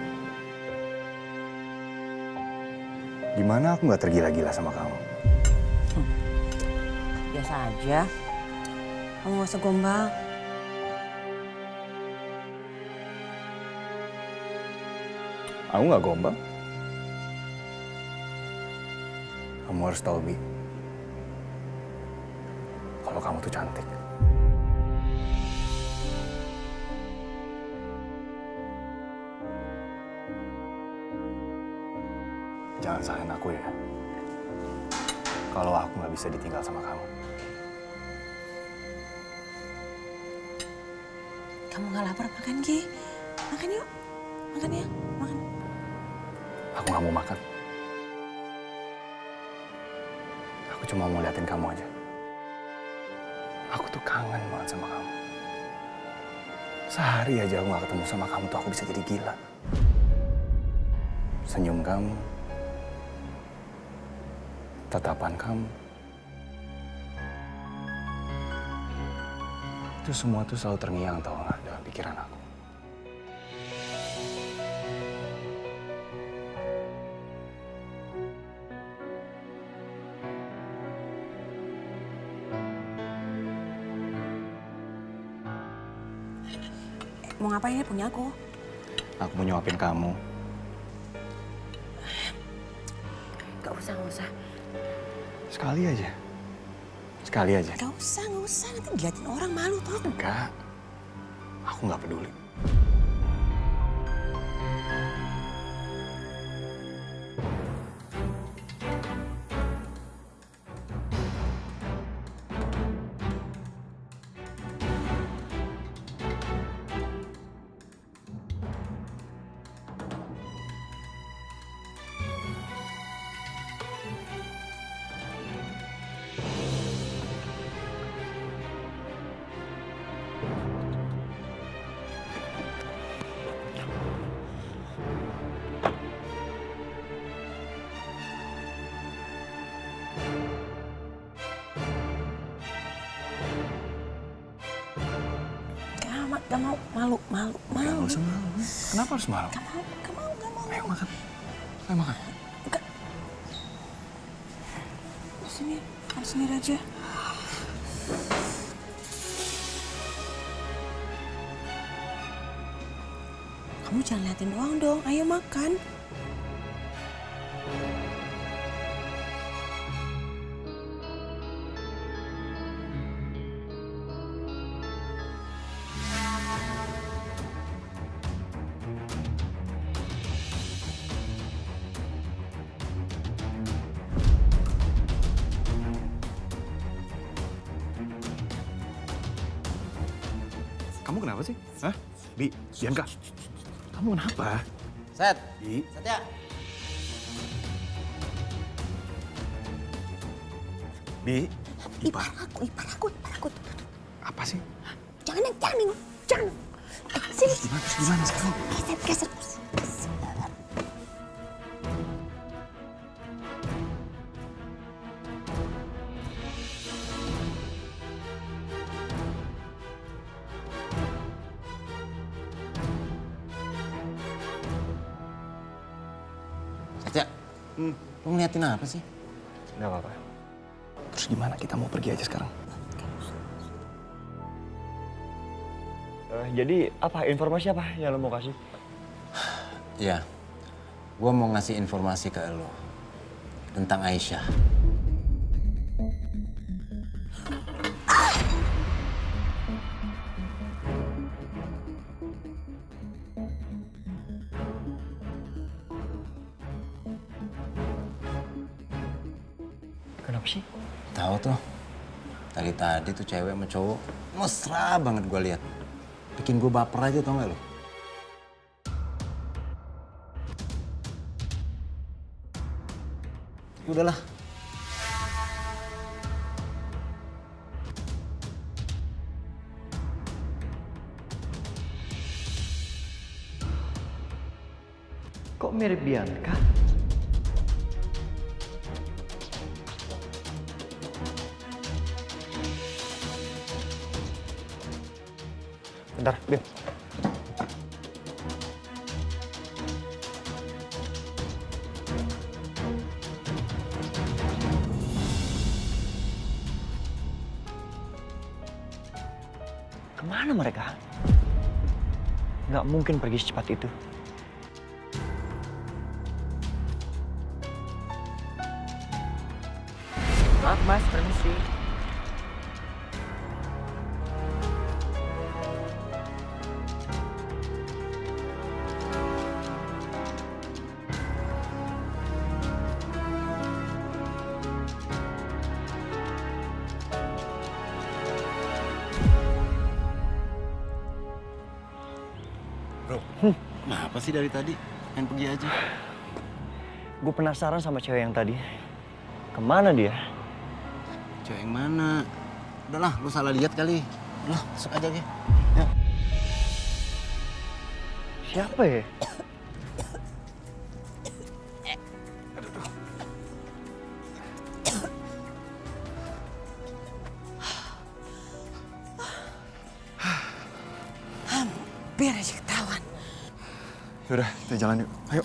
Speaker 11: Gimana aku gak tergila-gila sama kamu?
Speaker 3: Biasa aja. Kamu gak usah gombal.
Speaker 11: Aku gak gombal. Kamu harus tahu Bi, kalau kamu tuh cantik. Jangan salahin aku ya, kalau aku nggak bisa ditinggal sama kamu.
Speaker 3: Kamu gak lapar makan, Gi? Makan yuk. Makan ya, makan.
Speaker 11: Aku nggak mau makan. Aku cuma mau liatin kamu aja. Aku tuh kangen banget sama kamu. Sehari aja aku nggak ketemu sama kamu tuh aku bisa jadi gila. Senyum kamu, tatapan kamu, itu semua tuh selalu terngiang tau nggak dalam pikiran aku.
Speaker 3: Mau ngapain ini punya aku?
Speaker 11: Aku mau nyuapin kamu.
Speaker 3: Gak usah, gak usah.
Speaker 11: Sekali aja. Sekali aja.
Speaker 3: Gak usah, gak usah. Nanti diliatin orang malu tau.
Speaker 11: Enggak. Aku nggak peduli.
Speaker 3: Gak mau, malu.
Speaker 11: Gak usah malu. Kenapa harus malu?
Speaker 3: Gak mau.
Speaker 11: Ayo makan. Ayo makan.
Speaker 3: Enggak. Sini, makan sendiri aja. Kamu jangan liatin doang dong, ayo makan.
Speaker 11: Kamu kenapa sih? Hah? Bi, Bianca. Kamu kenapa?
Speaker 9: Set.
Speaker 11: Bi.
Speaker 9: Satya.
Speaker 11: Bi.
Speaker 3: Ipar aku.
Speaker 11: Apa sih?
Speaker 3: Jangan. Sini.
Speaker 11: Gimana sekarang?
Speaker 3: Geser.
Speaker 9: Satya. Lu ngeliatin apa sih?
Speaker 11: Nggak apa-apa. Terus gimana kita mau pergi aja sekarang?
Speaker 8: Jadi apa informasi apa yang lo mau kasih?
Speaker 9: Iya. Gua mau ngasih informasi ke lo tentang Aisyah.
Speaker 11: Kenapa sih?
Speaker 9: Tahu tuh. Tadi tuh cewek sama cowok mesra banget gue lihat. Bikin gue baper aja tau gak lo? Udahlah.
Speaker 8: Kok mirip Bianca?
Speaker 11: Bentar, Bim.
Speaker 8: Kemana mereka? Nggak mungkin pergi secepat itu.
Speaker 11: Maaf mas, permisi.
Speaker 9: Bro, kenapa sih dari tadi? Main pergi aja.
Speaker 8: Gue penasaran sama cewek yang tadi. Kemana dia?
Speaker 9: Cewek yang mana? Udahlah, lu salah lihat kali. Udah, masuk aja, Ge. Ya.
Speaker 8: Siapa ya?
Speaker 3: Hampir aja ketahuan.
Speaker 11: Yaudah, kita jalan yuk. Ayo.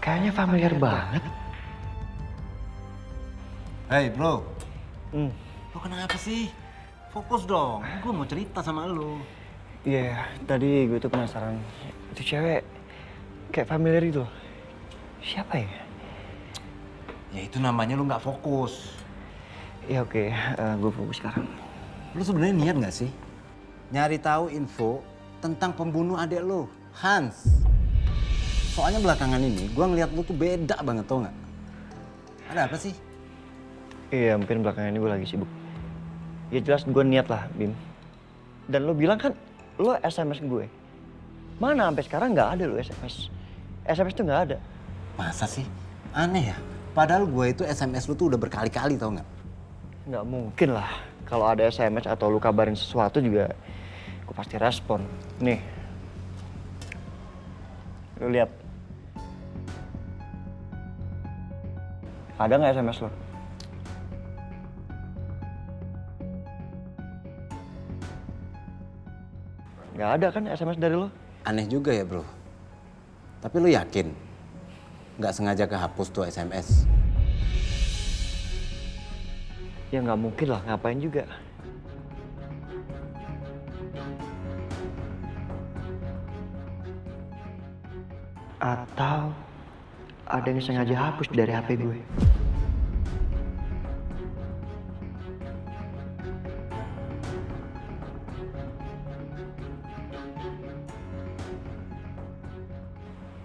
Speaker 8: Kayaknya familiar banget.
Speaker 9: Hey, bro.
Speaker 8: Hmm.
Speaker 9: Lu kenapa sih? Fokus dong. Gue mau cerita sama lu.
Speaker 8: Iya, tadi gue tuh penasaran. Itu cewek kayak familiar itu. Siapa ya?
Speaker 9: Ya itu namanya lu nggak fokus.
Speaker 8: Ya oke, gue fokus sekarang.
Speaker 9: Lu sebenarnya niat nggak sih nyari tahu info tentang pembunuh adik lu, Hans? Soalnya belakangan ini gue ngeliat lu tuh beda banget, tau nggak? Ada apa sih?
Speaker 8: Iya, mungkin belakangan ini gue lagi sibuk. Ya jelas gue niat lah, Bim. Dan lo bilang kan lo SMS gue. Mana sampai sekarang nggak ada lo SMS. SMS tuh nggak ada.
Speaker 9: Masa sih? Aneh ya. Padahal gue itu SMS lu tuh udah berkali-kali, tau nggak?
Speaker 8: Nggak mungkin lah. Kalau ada SMS atau lu kabarin sesuatu juga, gue pasti respon. Nih, lu lihat. Ada nggak SMS lo? Nggak ada kan SMS dari lo?
Speaker 9: Aneh juga ya, bro. Tapi lu yakin nggak sengaja kehapus tuh SMS?
Speaker 8: Ya nggak mungkin lah, ngapain juga. Atau ada yang sengaja hapus dari HP gue.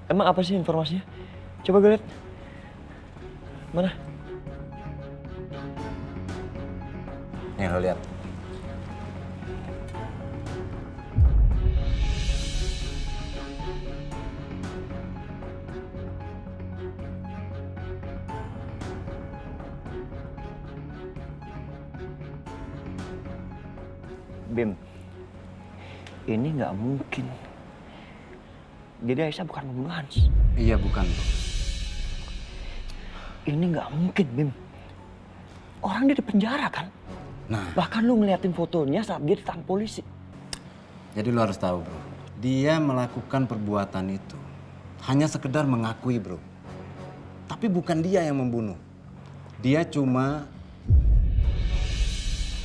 Speaker 8: Emang apa sih informasinya? Coba gue lihat. Mana?
Speaker 9: Nih lo lihat.
Speaker 8: Bim, ini nggak mungkin. Jadi Aisyah bukan pembunuh Hans.
Speaker 9: Iya, bukan, bro.
Speaker 8: Ini nggak mungkin, Bim. Orang dia di penjara kan?
Speaker 9: Nah,
Speaker 8: Bahkan lu ngeliatin fotonya saat dia ditangkap polisi.
Speaker 9: jadi lo harus tahu, bro. Dia melakukan perbuatan itu hanya sekedar mengakui, bro. Tapi bukan dia yang membunuh. Dia cuma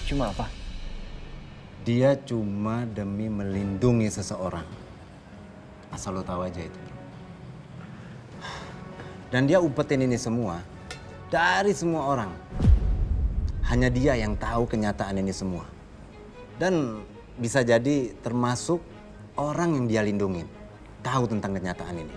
Speaker 8: apa?
Speaker 9: Dia cuma demi melindungi seseorang. Asal lo tahu aja itu, bro. Dan dia umpetin ini semua dari semua orang. Hanya dia yang tahu kenyataan ini semua. Dan bisa jadi termasuk orang yang dia lindungin. Tahu tentang kenyataan ini.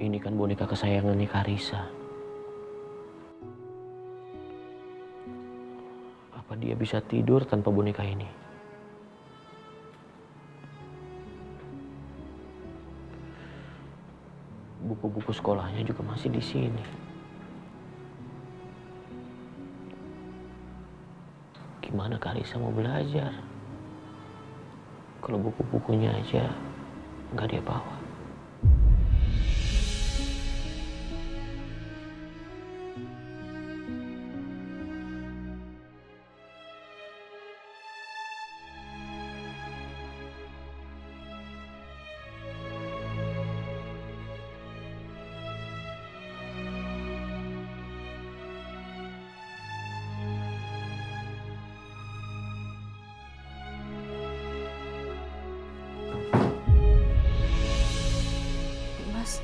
Speaker 1: Ini kan boneka kesayangannya Karissa. Apa dia bisa tidur tanpa boneka ini? Buku-buku sekolahnya juga masih di sini. Gimana Karissa mau belajar kalau buku-bukunya aja nggak dia bawa?
Speaker 2: Mas.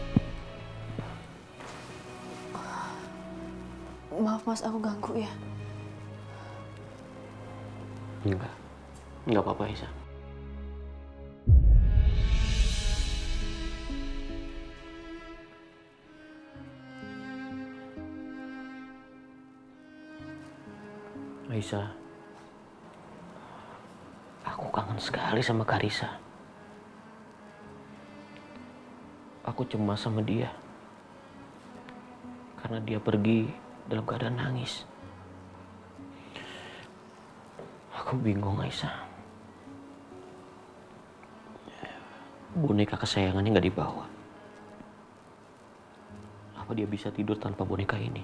Speaker 2: Maaf Mas, aku ganggu ya.
Speaker 1: Enggak apa-apa Aisyah. Aisyah, aku kangen sekali sama Karissa. Aku cemas sama dia karena dia pergi dalam keadaan nangis. Aku bingung Aisyah. Boneka kesayangannya nggak dibawa. Apa dia bisa tidur tanpa boneka ini?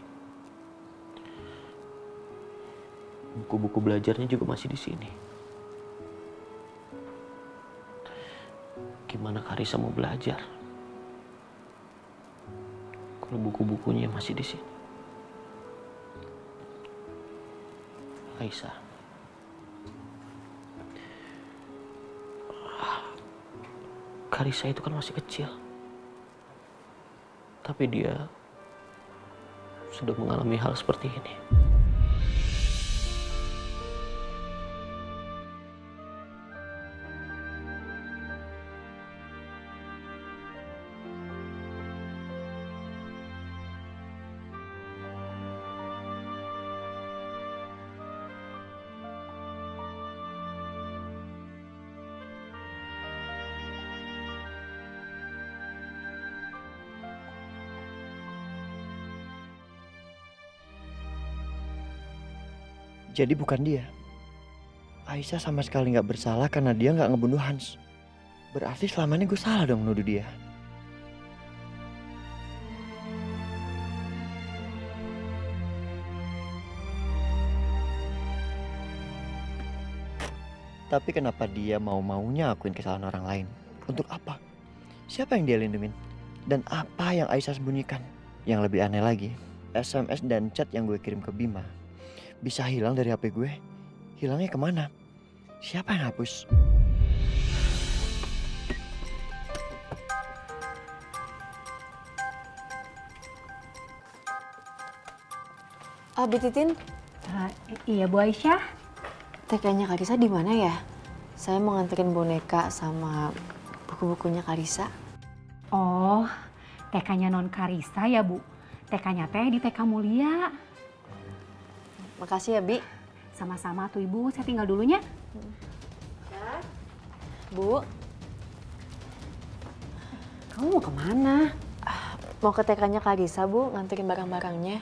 Speaker 1: Buku-buku belajarnya juga masih di sini. Gimana Karissa mau belajar kalau buku-bukunya masih di sini? Aisyah, Karissa itu kan masih kecil, tapi dia sudah mengalami hal seperti ini.
Speaker 8: Jadi bukan dia. Aisyah sama sekali nggak bersalah karena dia nggak ngebunuh Hans. Berarti selama ini gue salah dong menuduh dia. Tapi kenapa dia mau-maunya akuin kesalahan orang lain? Untuk apa? Siapa yang dia lindungin? Dan apa yang Aisyah sembunyikan? Yang lebih aneh lagi, SMS dan chat yang gue kirim ke Bima bisa hilang dari HP gue. Hilangnya kemana? Siapa yang hapus?
Speaker 2: Abi Titin,
Speaker 12: Iya Bu Aisyah.
Speaker 2: TK-nya Karissa di mana ya? Saya mau nganterin boneka sama buku-bukunya Karissa.
Speaker 12: Oh, TK-nya Non Karissa ya Bu. TK-nya teh di TK Mulia.
Speaker 2: Makasih ya, Bi.
Speaker 12: Sama-sama tuh Ibu, saya tinggal dulunya.
Speaker 2: Bu,
Speaker 12: Kamu mau kemana?
Speaker 2: mau ke TK-nya Karissa, Bu, nganterin barang-barangnya.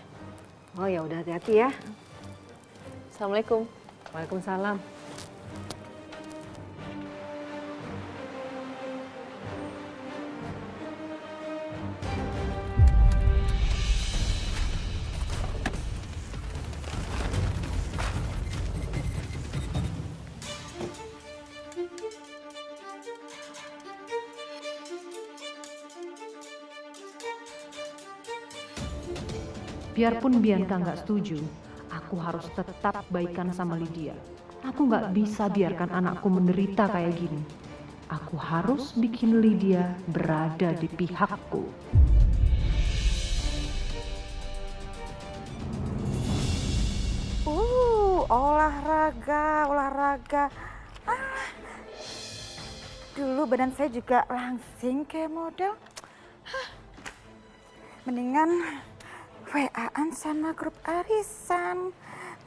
Speaker 12: Oh ya udah hati-hati ya.
Speaker 2: Assalamualaikum.
Speaker 12: Waalaikumsalam. Biarpun Bianca nggak setuju, aku harus tetap baikan sama Lydia. Aku nggak bisa biarkan anakku menderita kayak gini. Aku harus bikin Lydia berada di pihakku.
Speaker 6: Olahraga. Dulu badan saya juga langsing kayak model. Mendingan WA-an sama grup arisan.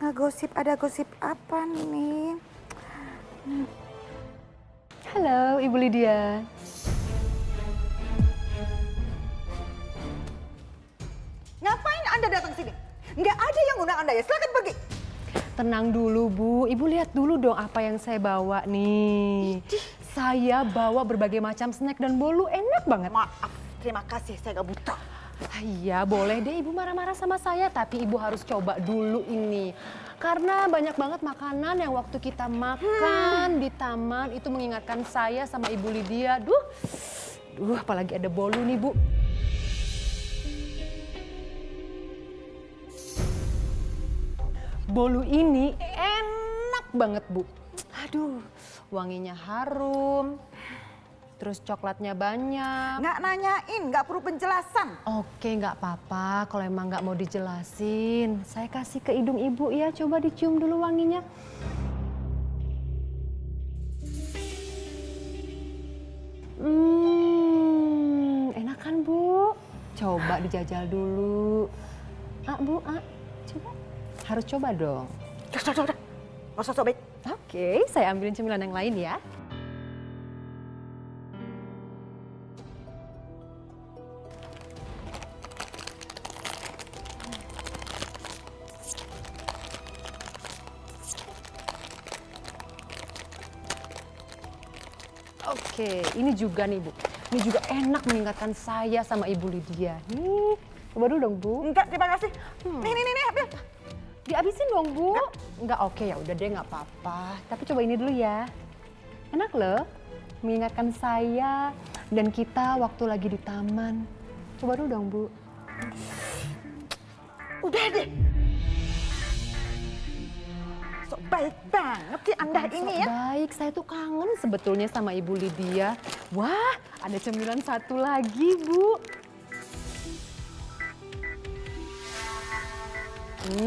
Speaker 6: Ngegosip, ada gosip apa nih?
Speaker 12: Halo, Ibu Lydia.
Speaker 6: Ngapain Anda datang sini? Nggak ada yang undang Anda ya, silakan pergi.
Speaker 12: Tenang dulu, Bu. Ibu lihat dulu dong apa yang saya bawa nih. Saya bawa berbagai macam snack dan bolu, enak banget.
Speaker 6: Maaf, terima kasih, saya nggak butuh.
Speaker 12: Iya, boleh deh Ibu marah-marah sama saya, tapi Ibu harus coba dulu ini. Karena banyak banget makanan yang waktu kita makan di taman itu mengingatkan saya sama Ibu Lydia. Duh, apalagi ada bolu nih, Bu. Bolu ini enak banget, Bu. Aduh, wanginya harum. Terus coklatnya banyak.
Speaker 6: Nggak nanyain, nggak perlu penjelasan.
Speaker 12: Oke, nggak apa-apa. Kalau emang nggak mau dijelasin, saya kasih ke hidung Ibu ya. Coba dicium dulu wanginya. Enak kan, Bu? Coba dijajal dulu. Bu, coba. Harus coba dong.
Speaker 6: Udah. Nggak usah sobek.
Speaker 12: Oke, saya ambilin cemilan yang lain ya. Oke, ini juga nih Bu. Ini juga enak mengingatkan saya sama Ibu Lydia. Nih, coba dulu dong Bu.
Speaker 6: Enggak, terima kasih. Nih, ambil.
Speaker 12: Dihabisin dong Bu. Enggak, oke ya udah deh nggak apa-apa. Tapi coba ini dulu ya. Enak loh, mengingatkan saya dan kita waktu lagi di taman. Coba dulu dong Bu.
Speaker 6: Udah deh. Sok baik banget sih Anda ini ya.
Speaker 12: Baik, saya tuh kangen sebetulnya sama Ibu Lydia. Wah, ada cemilan satu lagi, Bu.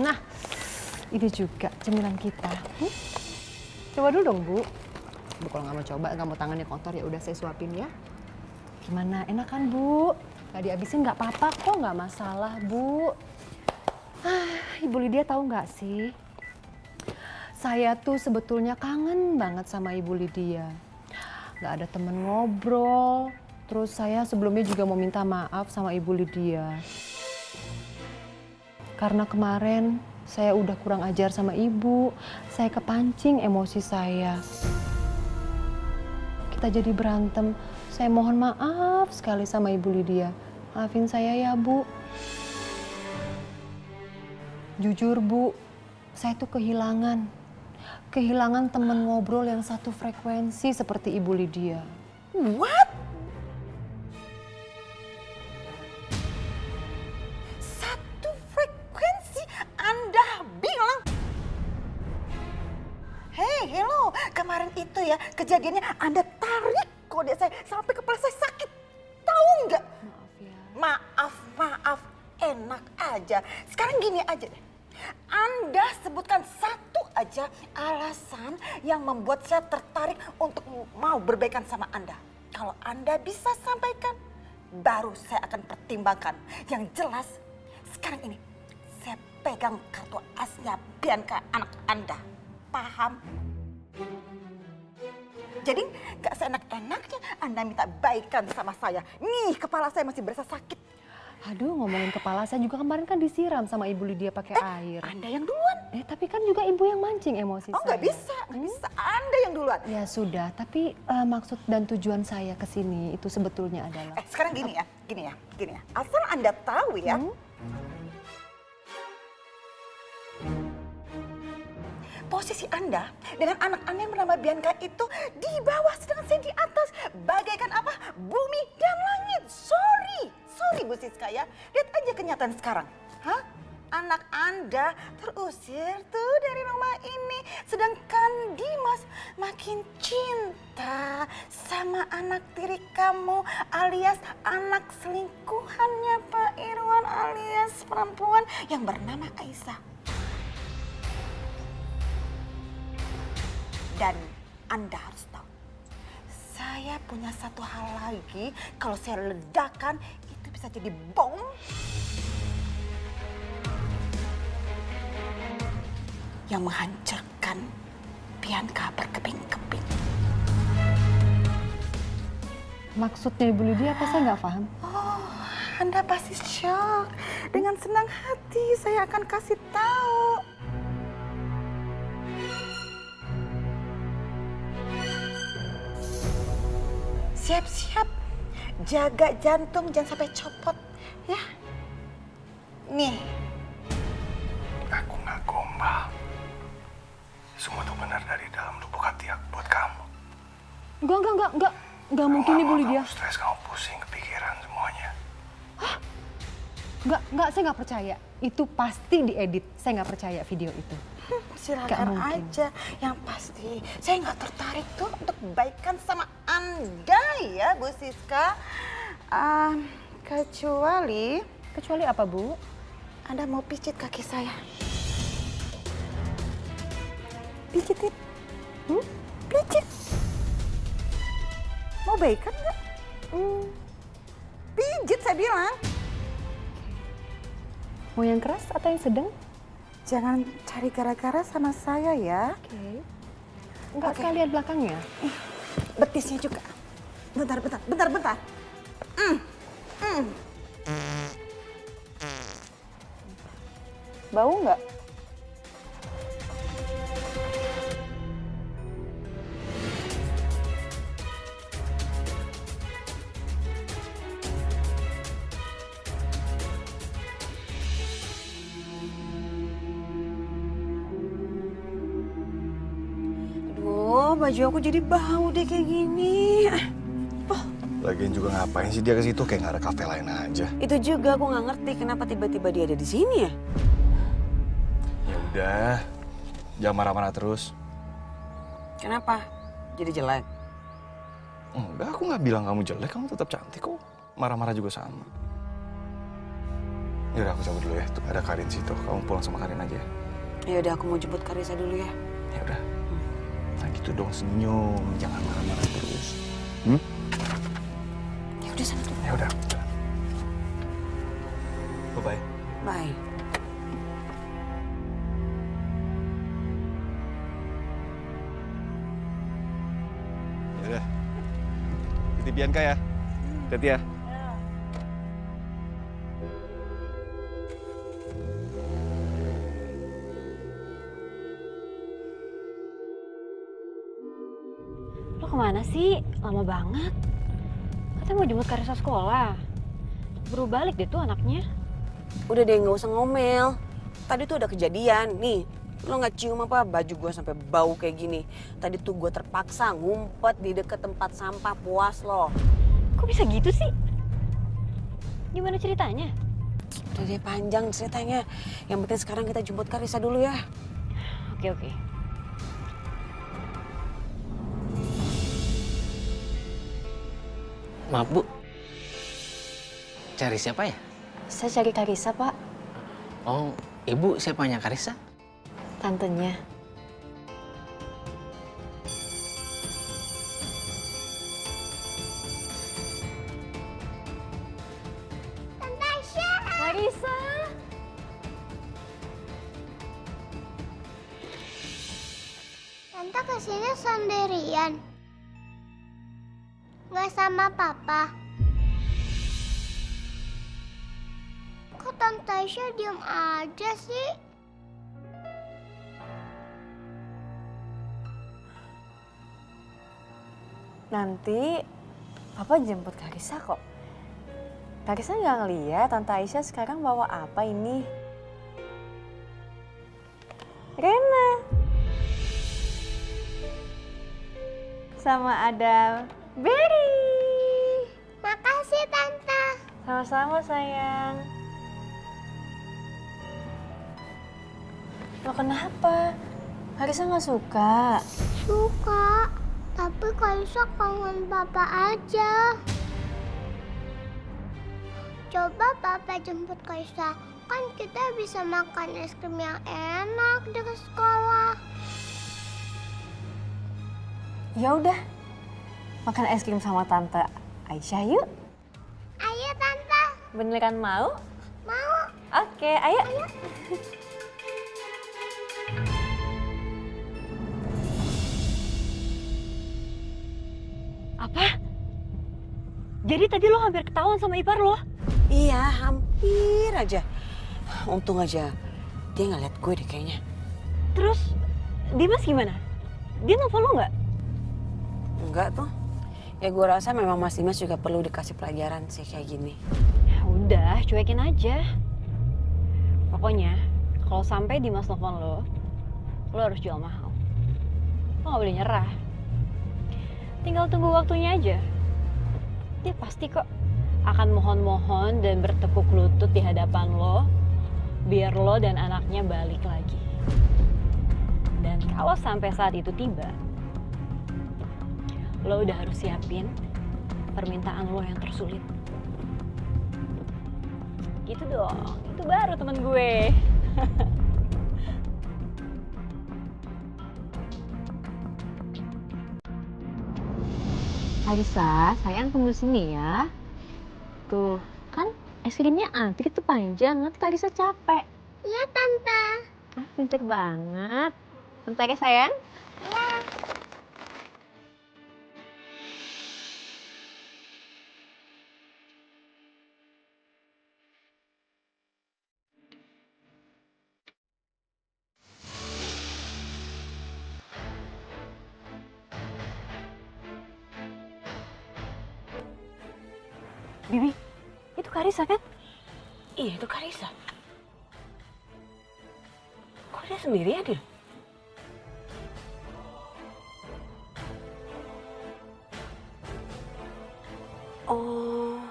Speaker 12: Nah, ini juga cemilan kita. Coba dulu dong, Bu. Bu kalau nggak mau coba, nggak mau tangannya kotor ya udah saya suapin ya. Gimana, enak kan, Bu? Nggak dihabisin nggak apa-apa kok, nggak masalah, Bu. Ibu Lydia tahu nggak sih? Saya tuh sebetulnya kangen banget sama Ibu Lydia. Gak ada temen ngobrol. Terus saya sebelumnya juga mau minta maaf sama Ibu Lydia. Karena kemarin saya udah kurang ajar sama Ibu. Saya kepancing emosi saya. Kita jadi berantem. Saya mohon maaf sekali sama Ibu Lydia. Maafin saya ya, Bu. Jujur, Bu, saya tuh kehilangan teman ngobrol yang satu frekuensi seperti Ibu Lydia.
Speaker 6: What? Satu frekuensi Anda bilang? Hey, hello. Kemarin itu ya kejadiannya Anda tarik kode saya sampai kepala saya sakit. Tahu nggak?
Speaker 12: Maaf ya.
Speaker 6: Maaf. Enak aja. Sekarang gini aja deh. Anda sebutkan satu aja alasan yang membuat saya tertarik untuk mau berbaikan sama Anda. Kalau Anda bisa sampaikan, baru saya akan pertimbangkan. Yang jelas, sekarang ini saya pegang kartu asnya Bianca anak Anda. Paham? Jadi gak seenak-enaknya Anda minta baikan sama saya. Nih, kepala saya masih berasa sakit.
Speaker 12: Aduh, ngomongin kepala saya juga kemarin kan disiram sama Ibu Lydia pakai air.
Speaker 6: Anda yang duluan.
Speaker 12: Tapi kan juga Ibu yang mancing emosi saya.
Speaker 6: Oh, nggak bisa. Anda yang duluan.
Speaker 12: Ya sudah, tapi maksud dan tujuan saya ke sini itu sebetulnya adalah...
Speaker 6: Sekarang gini ya. Asal Anda tahu ya. Posisi Anda dengan anak Anda yang bernama Bianca itu di bawah, sedangkan saya di atas. Bagaikan apa? Bumi dan langit. Sorry Bu Siska ya. Lihat aja kenyataan sekarang. Hah? anak Anda terusir tuh dari rumah ini. Sedangkan Dimas makin cinta sama anak tiri kamu alias anak selingkuhannya Pak Irwan alias perempuan yang bernama Aisyah. Dan Anda harus tahu, saya punya satu hal lagi, kalau saya ledakan itu bisa jadi bom. Yang menghancurkan Bianca berkeping-keping.
Speaker 12: Maksudnya Ibu Lydia apa saya nggak paham?
Speaker 6: Oh, Anda pasti shock. Dengan senang hati saya akan kasih tahu. Siap-siap, jaga jantung jangan sampai copot, ya. Nih.
Speaker 11: Aku nggak gombal. Semua itu benar dari dalam lubuk hati aku buat kamu.
Speaker 12: Enggak mungkin Ibu Lydia.
Speaker 11: Kamu stres, kamu pusing, kepikiran semuanya.
Speaker 12: Enggak, saya nggak percaya. Itu pasti diedit. Saya nggak percaya video itu.
Speaker 6: Silakan aja. Yang pasti saya nggak tertarik tuh untuk baikan sama Anda ya Bu Siska. Kecuali
Speaker 12: apa Bu?
Speaker 6: Anda mau pijit kaki saya. Pijitin. Pijit. Mau baikan nggak? Pijit saya bilang.
Speaker 12: Mau yang keras atau yang sedang?
Speaker 6: Jangan cari gara-gara sama saya ya.
Speaker 12: Oke. Enggak sekalian belakangnya.
Speaker 6: Betisnya juga. Bentar. Bau nggak?
Speaker 4: Baju aku jadi bau deh kayak gini.
Speaker 11: Lagian juga ngapain sih dia ke situ, kayak nggak ada kafe lain aja.
Speaker 4: Itu juga aku nggak ngerti kenapa tiba-tiba dia ada di sini ya.
Speaker 11: Ya udah, jangan marah-marah terus.
Speaker 4: Kenapa? Jadi jelek?
Speaker 11: Enggak, aku nggak bilang kamu jelek, kamu tetap cantik kok. Marah-marah juga sama. Ya udah, aku cabut dulu ya. Tuh ada Karin situ. Kamu pulang sama Karin aja.
Speaker 4: Ya udah, aku mau jemput Karissa dulu ya.
Speaker 11: Ya udah. Nah gitu dong, senyum, jangan marah-marah terus.
Speaker 4: Ya udah sana tuh.
Speaker 11: Ya udah. Bye.
Speaker 4: Bye.
Speaker 11: Ya udah. Titip Bianca ya. Hati-hati ya.
Speaker 10: Lo kemana sih? Lama banget. Katanya mau jemput Karissa sekolah. Baru balik deh tuh anaknya.
Speaker 4: Udah deh, nggak usah ngomel. Tadi tuh ada kejadian. Nih, lo nggak cium apa baju gue sampai bau kayak gini. Tadi tuh gue terpaksa ngumpet di deket tempat sampah, puas lo.
Speaker 10: Kok bisa gitu sih? Gimana ceritanya?
Speaker 4: Udah deh, panjang ceritanya. Yang penting sekarang kita jemput Karissa dulu ya.
Speaker 10: Oke.
Speaker 1: Maaf Bu, cari siapa ya?
Speaker 12: Saya cari Karissa, Pak.
Speaker 1: Oh, Ibu siapanya Karissa?
Speaker 12: Tantenya.
Speaker 5: Tante Aisyah.
Speaker 10: Karissa.
Speaker 5: Tante kesini sendirian. Nggak sama papa. Kok Tante Aisyah diam aja sih?
Speaker 2: Nanti Papa jemput Karissa kok. Karissa nggak ngeliat Tante Aisyah sekarang bawa apa ini. Rena. Sama ada Berry.
Speaker 5: Makasih Tante.
Speaker 2: Sama-sama sayang. Lo kenapa? Karisa nggak suka?
Speaker 5: Suka, tapi Kaisa kangen papa aja. Coba papa jemput Kaisa, kan kita bisa makan es krim yang enak di sekolah.
Speaker 2: Ya udah, makan es krim sama Tante Aisyah yuk.
Speaker 5: Ayo Tante.
Speaker 2: Beneran mau?
Speaker 5: Mau.
Speaker 2: Oke, ayo.
Speaker 10: Apa? Jadi tadi lo hampir ketahuan sama ipar lo?
Speaker 3: Iya, hampir aja. Untung aja dia nggak lihat gue deh kayaknya.
Speaker 10: Terus Dimas gimana? Dia nelfon lo nggak?
Speaker 3: Enggak tuh. Ya gue rasa memang Mas Dimas juga perlu dikasih pelajaran sih kayak gini.
Speaker 10: Ya udah, cuekin aja. Pokoknya kalau sampai Dimas nelfon lo harus jual mahal. Lo nggak boleh nyerah. Tinggal tunggu waktunya aja. Dia pasti kok akan mohon-mohon dan bertekuk lutut di hadapan lo biar lo dan anaknya balik lagi. Dan kalau sampai saat itu tiba, lo udah harus siapin permintaan lo yang tersulit. Gitu dong, itu baru temen gue.
Speaker 13: Karisa, sayang tunggu sini ya. Tuh, kan es krimnya antri tuh panjang, nanti Karisa capek.
Speaker 5: Iya Tante.
Speaker 13: Ah, pinter banget. Bentar ya sayang.
Speaker 5: Iya.
Speaker 10: Bibi, itu Karisa kan?
Speaker 3: Iya itu Karisa. Kok dia sendiri ya, Dil? Oh,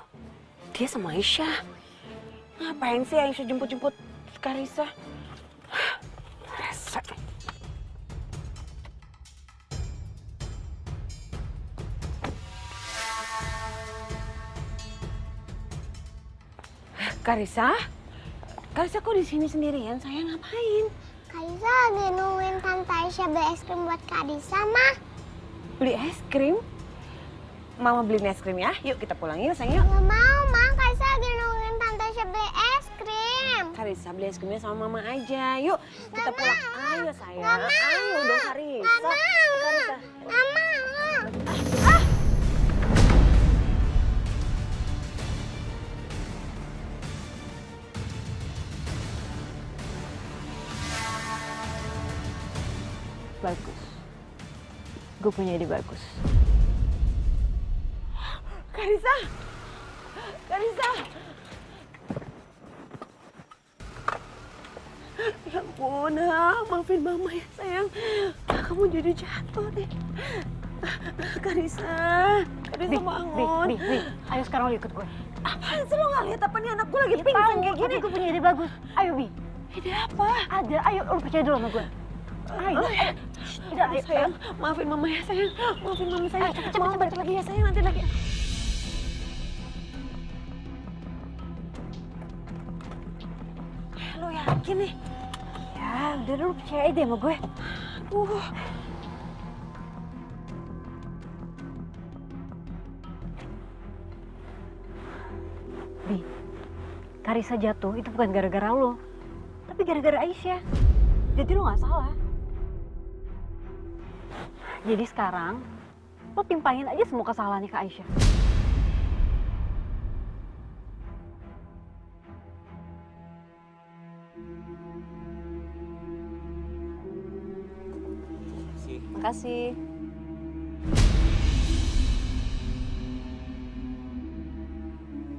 Speaker 3: dia sama Aisyah. Ngapain sih Aisyah jemput-jemput Karisa? Rese. Karisa? Karisa kok di sini sendirian? Sayang ngapain?
Speaker 5: Kaisa lagi nungguin Tante Aisyah beli es krim buat Karisa, Mah.
Speaker 3: Beli es krim? Mama beliin es krim ya. Yuk kita pulang yuk sayang.
Speaker 5: Nggak mau, Mah. Kaisa lagi nungguin Tante Aisyah beli es krim.
Speaker 3: Karisa beli es krimnya sama Mama aja. Yuk kita pulang. Ayo sayang.
Speaker 5: Nggak mau.
Speaker 3: Ayo dong Karisa.
Speaker 5: Nggak mau.
Speaker 3: Karisa.
Speaker 5: Nggak mau.
Speaker 10: Bagus. Gue punya ide bagus.
Speaker 3: Karisa. Karisa. Ya ampun, maafin Mama ya sayang. Kamu jadi jatuh deh. Karisa. Karisa bangun.
Speaker 10: Bi, ayo sekarang lo ikut gue.
Speaker 3: Apaan sih lo nggak lihat apa nih anak gue lagi pingsan kayak gini?
Speaker 10: Gue punya ide bagus. Ayo Bi.
Speaker 3: Ide apa?
Speaker 10: Ada, ayo lo percaya dulu sama gue. Ayo.
Speaker 3: Udah, ayo sayang. Maafin Mama ya sayang. Maafin Mama sayang. Mama balik lagi ya sayang, nanti lagi. Lo yakin nih?
Speaker 10: Ya, udah dulu percaya deh sama gue. Bi, Karisa jatuh itu bukan gara-gara lo, tapi gara-gara Aisyah. Jadi lo nggak salah. Jadi sekarang lo timpahin aja semua kesalahannya ke Aisyah. Makasih.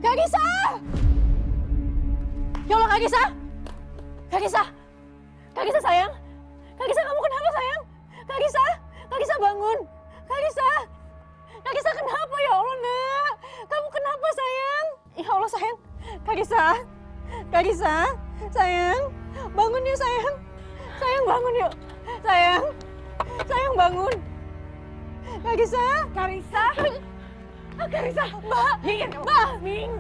Speaker 2: Karisa! Ya Allah, Karisa! Karisa! Karisa sayang! Karisa kamu kenapa sayang? Karisa! Karisa bangun! Karisa! Karisa kenapa ya Allah nak? Kamu kenapa sayang? Ya Allah sayang! Karisa! Karisa! Sayang! Bangun ya sayang! Sayang bangun yuk. Sayang. Sayang bangun. Karisa. Karisa. Karisa. Mbak. Mbak. Ming.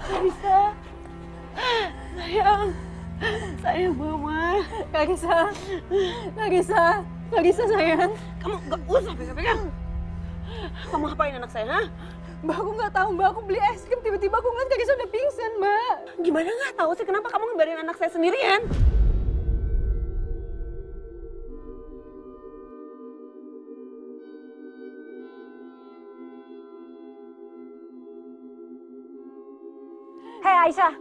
Speaker 2: Karisa. Sayang. Sayang Mama. Karisa. Karisa. Karisa sayang.
Speaker 4: Kamu gak usah pegang-pegang. Kamu apain anak saya, ha?
Speaker 2: Mbak, aku nggak tahu, Mbak. Aku beli es krim, tiba-tiba aku ngeliat Karisa udah pingsan, Mbak.
Speaker 4: Gimana nggak tahu sih kenapa kamu ngebarin anak saya sendirian?
Speaker 10: Hei Aisyah,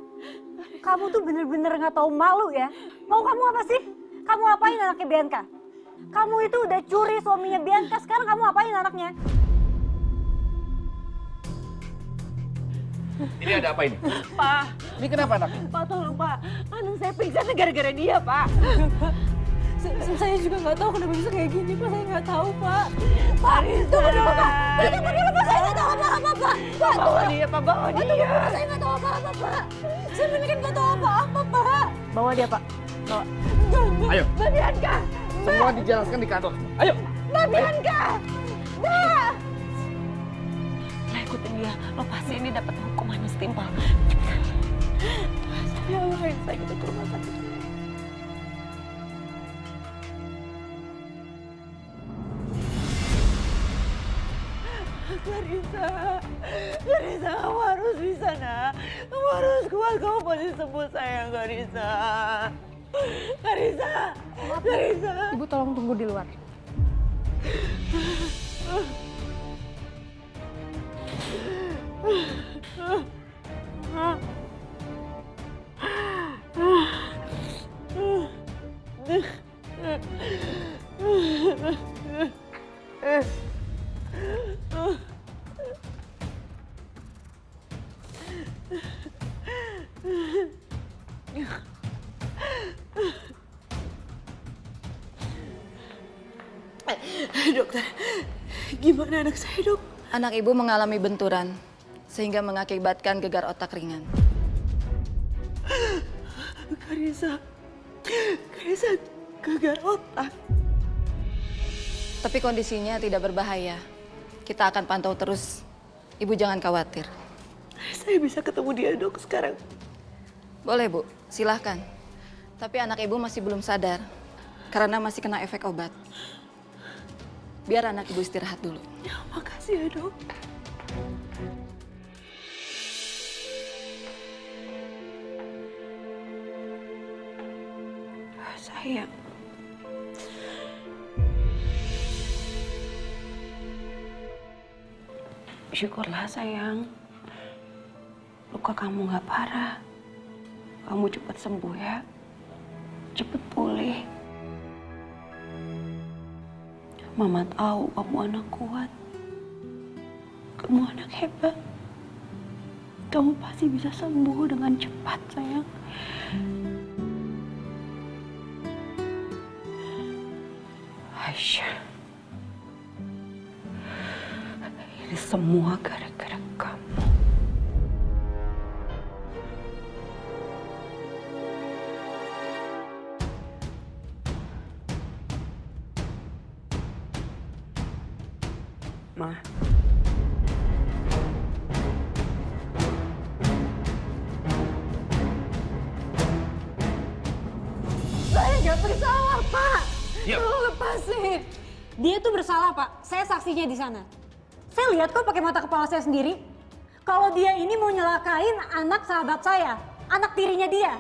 Speaker 10: kamu tuh bener-bener nggak tahu malu ya. Mau kamu apa sih? Kamu apain anaknya Bianca? Kamu itu udah curi suaminya Bianca, sekarang kamu apain anaknya?
Speaker 11: Ini ada apa ini?
Speaker 4: Pak,
Speaker 11: Ini kenapa anaknya?
Speaker 4: Pak tolong Pak. Anak saya pingsan gara-gara dia, Pak.
Speaker 2: Saya juga nggak tahu kenapa bisa kayak gini, Pak. Saya nggak tahu, Pak.
Speaker 4: Pak,
Speaker 2: Tunggu dulu, Pak. Tunggu dulu, Pak. Saya nggak tahu apa-apa, Pak. Pak,
Speaker 4: bawa dia, Pak. Bawa dia.
Speaker 2: Tunggu, Pak. Saya nggak tahu apa-apa, Pak. Saya beneran nggak tahu apa-apa, Pak.
Speaker 10: Bawa dia Pak, bawa.
Speaker 11: Ayo.
Speaker 2: Mbak Bianca.
Speaker 11: Semua dijelaskan di kantor semua. Ayo.
Speaker 2: Mbak Bianca. Mbak.
Speaker 4: Nah, ikutin dia. Lo pasti ini dapat hukuman yang setimpal. Saya bawain saya kita ke rumah sakit.
Speaker 2: Karisa, Karisa, kamu harus bisa, nak. Kamu harus kuat, kamu pasti sembuh, sayang, Karisa. Karisa, Karisa.
Speaker 12: Ibu tolong tunggu di luar.
Speaker 4: Dokter, gimana anak saya, Dok?
Speaker 14: Anak ibu mengalami benturan, sehingga mengakibatkan gegar otak ringan.
Speaker 4: Karisa gegar otak.
Speaker 14: Tapi kondisinya tidak berbahaya. Kita akan pantau terus. Ibu jangan khawatir.
Speaker 4: Saya bisa ketemu dia, Dok, sekarang.
Speaker 14: Boleh, Bu. Silahkan. Tapi anak ibu masih belum sadar, karena masih kena efek obat. Biar anak ibu istirahat dulu.
Speaker 4: Ya, makasih ya, Dok. Sayang. Syukurlah, sayang. Luka kamu gak parah. Kamu cepat sembuh ya. Cepat pulih. Mama tahu kamu anak kuat. Kamu anak hebat. Kamu pasti bisa sembuh dengan cepat, sayang. Aisyah. Ini semua gara-gara kamu. Ma.
Speaker 2: Saya nggak bersalah, Pak.
Speaker 11: Iya.
Speaker 2: Tolong lepasin.
Speaker 10: Dia tuh bersalah Pak, saya saksinya di sana. Saya lihat kok pakai mata kepala saya sendiri. Kalau dia ini mau nyelakain anak sahabat saya, anak tirinya dia.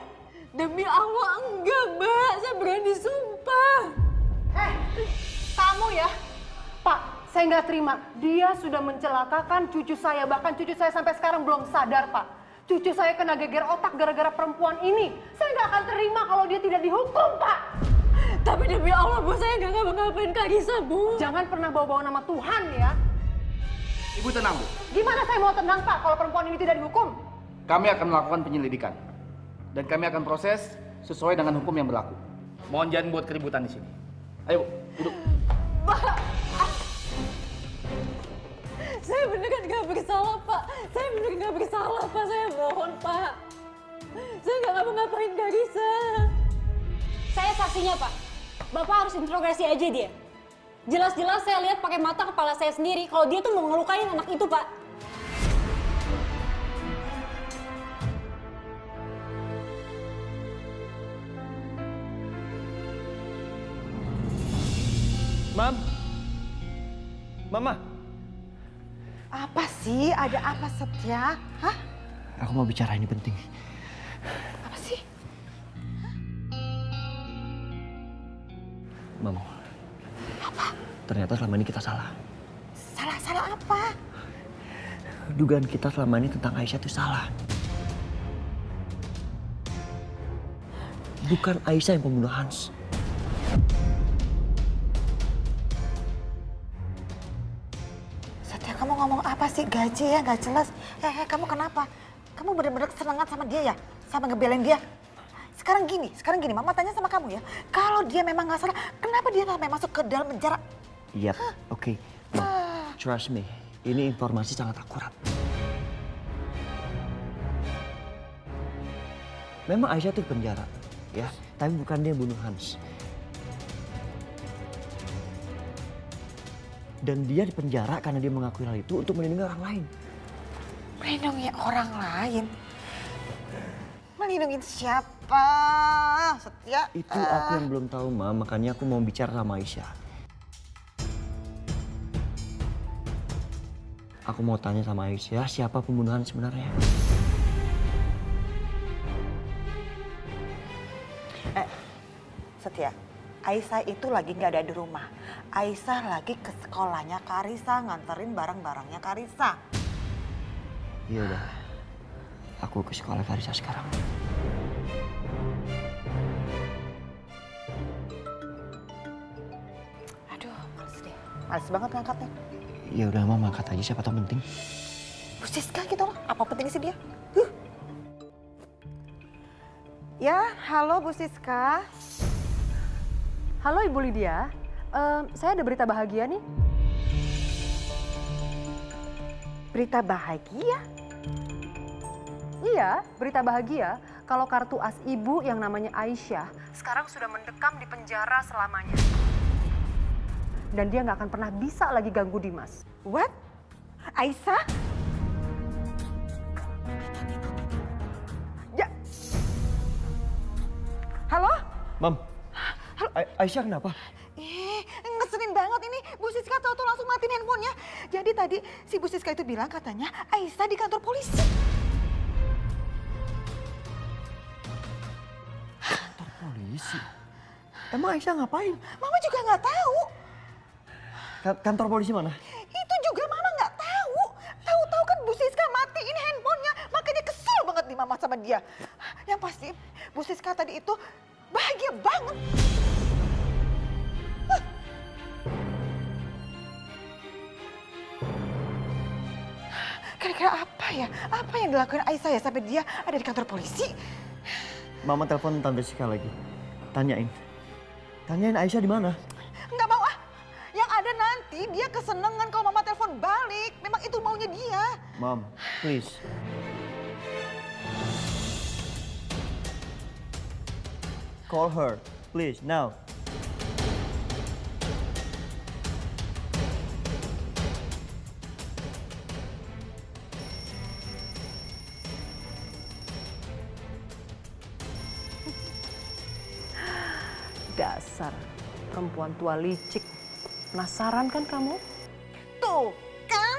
Speaker 2: Demi Allah enggak, Mbak. Saya berani sumpah.
Speaker 12: Kamu ya? Pak, saya nggak terima. Dia sudah mencelakakan cucu saya. Bahkan cucu saya sampai sekarang belum sadar, Pak. Cucu saya kena geger otak gara-gara perempuan ini. Saya nggak akan terima kalau dia tidak dihukum, Pak.
Speaker 2: Tapi demi Allah, Bu, saya nggak ngapa-ngapain Kak Gisa, Bu.
Speaker 12: Jangan pernah bawa-bawa nama Tuhan ya.
Speaker 11: Ibu tenang, Bu.
Speaker 12: Gimana saya mau tenang, Pak, kalau perempuan ini tidak dihukum?
Speaker 11: Kami akan melakukan penyelidikan. Dan kami akan proses sesuai dengan hukum yang berlaku. Mohon jangan buat keributan di sini. Ayo, Bu, duduk.
Speaker 2: Saya beneran nggak bersalah, Pak. Saya beneran nggak bersalah, Pak. Saya mohon, Pak. Saya nggak ngapa-ngapain Karisa.
Speaker 10: Saya saksinya, Pak. Bapak harus interogasi aja dia. Jelas-jelas saya lihat pakai mata kepala saya sendiri kalau dia tuh mau ngelukain anak itu, Pak.
Speaker 8: Mam. Mama.
Speaker 6: Apa sih? Ada apa Setia? Hah?
Speaker 8: Aku mau bicara, ini penting.
Speaker 6: Apa sih?
Speaker 8: Mam. Apa? Ternyata selama ini kita salah.
Speaker 6: Salah apa?
Speaker 8: Dugaan kita selama ini tentang Aisyah itu salah. Bukan Aisyah yang pembunuh Hans.
Speaker 6: Setia, kamu ngomong apa sih? Gaji ya, nggak jelas. Kamu kenapa? Kamu bener-bener kesenangan sama dia ya? Sama ngebelain dia? Sekarang gini, Mama tanya sama kamu ya. Kalau dia memang nggak salah, kenapa dia sampai masuk ke dalam penjara?
Speaker 8: Yap, oke. Trust me, ini informasi sangat akurat. Memang Aisyah itu di penjara, ya. Tapi bukan dia yang bunuh Hans. Dan dia di penjara karena dia mengakui hal itu untuk melindungi orang lain.
Speaker 6: Melindungi orang lain? Melindungi siapa? Setia?
Speaker 8: Itu aku yang belum tahu, Ma. Makanya aku mau bicara sama Aisyah. Aku mau tanya sama Aisyah, siapa pembunuhan sebenarnya?
Speaker 6: Setia, Aisyah itu lagi nggak ada di rumah. Aisyah lagi ke sekolahnya Karisa, nganterin barang-barangnya Karisa.
Speaker 8: Iya udah. Aku ke sekolah Karisa sekarang.
Speaker 6: Aduh, males deh. Males banget ngangkatnya.
Speaker 8: Ya udah, Mama angkat aja, siapa tahu penting.
Speaker 6: Bu Siska gitu loh, apa penting sih dia? Ya, halo Bu Siska.
Speaker 12: Halo Ibu Lydia, saya ada berita bahagia nih.
Speaker 6: Berita bahagia?
Speaker 12: Iya, berita bahagia kalau kartu as ibu yang namanya Aisyah sekarang sudah mendekam di penjara selamanya. Dan dia nggak akan pernah bisa lagi ganggu Dimas.
Speaker 6: What? Aisyah? Ya. Halo?
Speaker 8: Mam, Aisyah kenapa?
Speaker 6: Ngeselin banget ini. Bu Siska tahu-tahu langsung matiin handphonenya. Jadi tadi si Bu Siska itu bilang katanya Aisyah di kantor polisi.
Speaker 8: Kantor polisi? Emang Aisyah ngapain?
Speaker 6: Mama juga nggak tahu.
Speaker 8: Kantor polisi mana?
Speaker 6: Itu juga Mama nggak tahu. Tahu-tahu kan Bu Siska matiin handphonenya. Makanya kesel banget nih Mama sama dia. Yang pasti Bu Siska tadi itu bahagia banget. Kira-kira apa ya? Apa yang dilakuin Aisyah ya sampai dia ada di kantor polisi?
Speaker 8: Mama telepon Tante Siska lagi. Tanyain Aisyah di mana?
Speaker 6: Nggak mau ah. Yang ada nanti dia kesenangan kalau Mama telepon balik. Memang itu maunya dia.
Speaker 8: Mom, please. Call her, please, now.
Speaker 12: Dasar perempuan tua licik. Penasaran kan kamu?
Speaker 6: Tuh kan,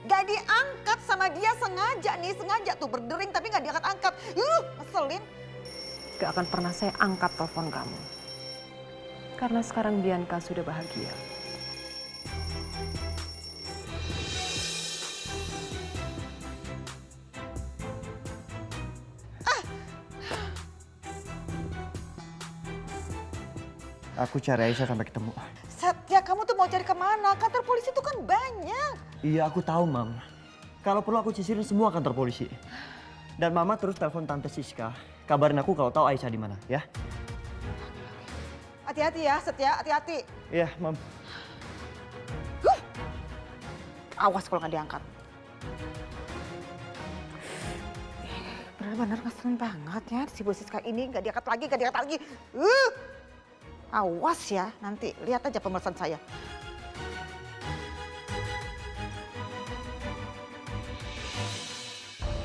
Speaker 6: gak diangkat sama dia sengaja tuh berdering tapi gak diangkat-angkat. Ngeselin.
Speaker 12: Gak akan pernah saya angkat telepon kamu. Karena sekarang Bianca sudah bahagia.
Speaker 8: Aku cari Aisyah sampai ketemu.
Speaker 6: Setia, kamu tuh mau cari kemana? Kantor polisi tuh kan banyak.
Speaker 8: Iya, aku tahu, Mam. Kalau perlu aku sisirin semua kantor polisi. Dan Mama terus telepon Tante Siska. Kabarin aku kalau tahu Aisyah di mana, ya?
Speaker 6: Hati-hati ya, Setia, hati-hati.
Speaker 8: Iya, Mam.
Speaker 6: Awas kalau nggak diangkat. Bener-bener ngeselin banget ya si Bu Siska ini, nggak diangkat lagi. Awas ya, nanti lihat aja pemeriksaan saya.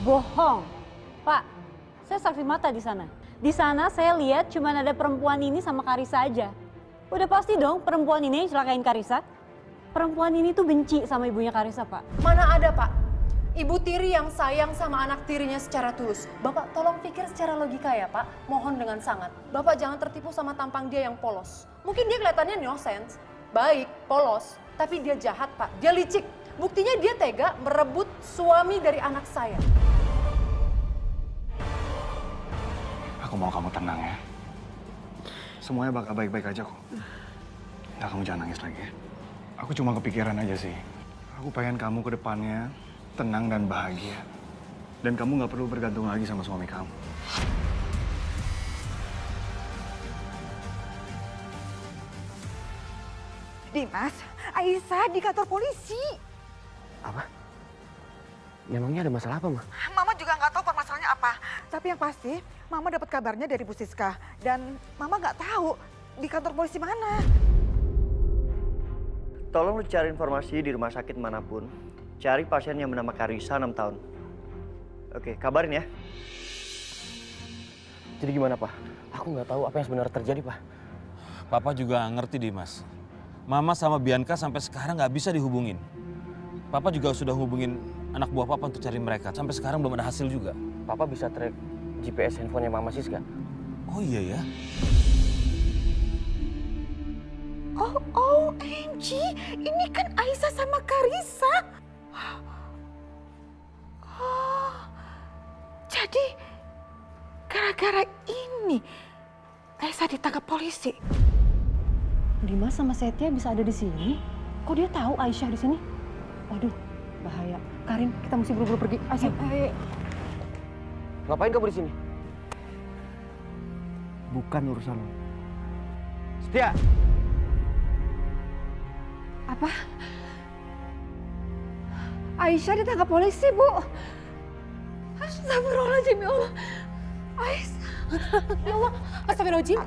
Speaker 10: Bohong. Pak, saya saksi mata di sana. Di sana saya lihat cuma ada perempuan ini sama Karissa aja. Udah pasti dong perempuan ini yang celakain Karissa. Perempuan ini tuh benci sama ibunya Karissa, Pak.
Speaker 12: Mana ada, Pak? Ibu tiri yang sayang sama anak tirinya secara tulus. Bapak tolong pikir secara logika ya, Pak. Mohon dengan sangat. Bapak jangan tertipu sama tampang dia yang polos. Mungkin dia kelihatannya innocent, baik, polos. Tapi dia jahat, Pak. Dia licik. Buktinya dia tega merebut suami dari anak saya.
Speaker 15: Aku mau kamu tenang ya. Semuanya bakal baik-baik aja kok. Nah, kamu jangan nangis lagi ya. Aku cuma kepikiran aja sih. Aku pengen kamu ke depannya tenang dan bahagia. Dan kamu nggak perlu bergantung lagi sama suami kamu.
Speaker 6: Dimas, Aisyah di kantor polisi.
Speaker 1: Apa? Memangnya ada masalah apa, Ma?
Speaker 6: Mama juga nggak tahu permasalahannya apa. Tapi yang pasti, Mama dapat kabarnya dari Bu Siska. Dan Mama nggak tahu di kantor polisi mana.
Speaker 8: Tolong lu cari informasi di rumah sakit manapun. Cari pasien yang bernama Karissa 6 tahun. Oke, kabarin ya.
Speaker 1: Jadi gimana, Pak? Aku nggak tahu apa yang sebenarnya terjadi, Pak.
Speaker 7: Papa juga ngerti, Dimas. Mama sama Bianca sampai sekarang nggak bisa dihubungin. Papa juga sudah hubungin anak buah Papa untuk cari mereka. Sampai sekarang belum ada hasil juga.
Speaker 1: Papa bisa track GPS handphonenya Mama Siska.
Speaker 7: Oh iya ya?
Speaker 6: Oh, OMG, ini kan Aisyah sama Karissa. Oh, jadi gara-gara ini Aisyah ditangkap polisi.
Speaker 12: Dimas sama Setia bisa ada di sini? Kok dia tahu Aisyah di sini? Waduh, bahaya. Karin, kita mesti buru-buru pergi. Ayo.
Speaker 1: Ngapain kamu di sini? Bukan urusan lo. Setia!
Speaker 12: Apa? Aisyah ditangkap polisi, Bu. Astagfirullahaladzim, ya Allah. Aisyah. Ya Allah, astagfirullahaladzim.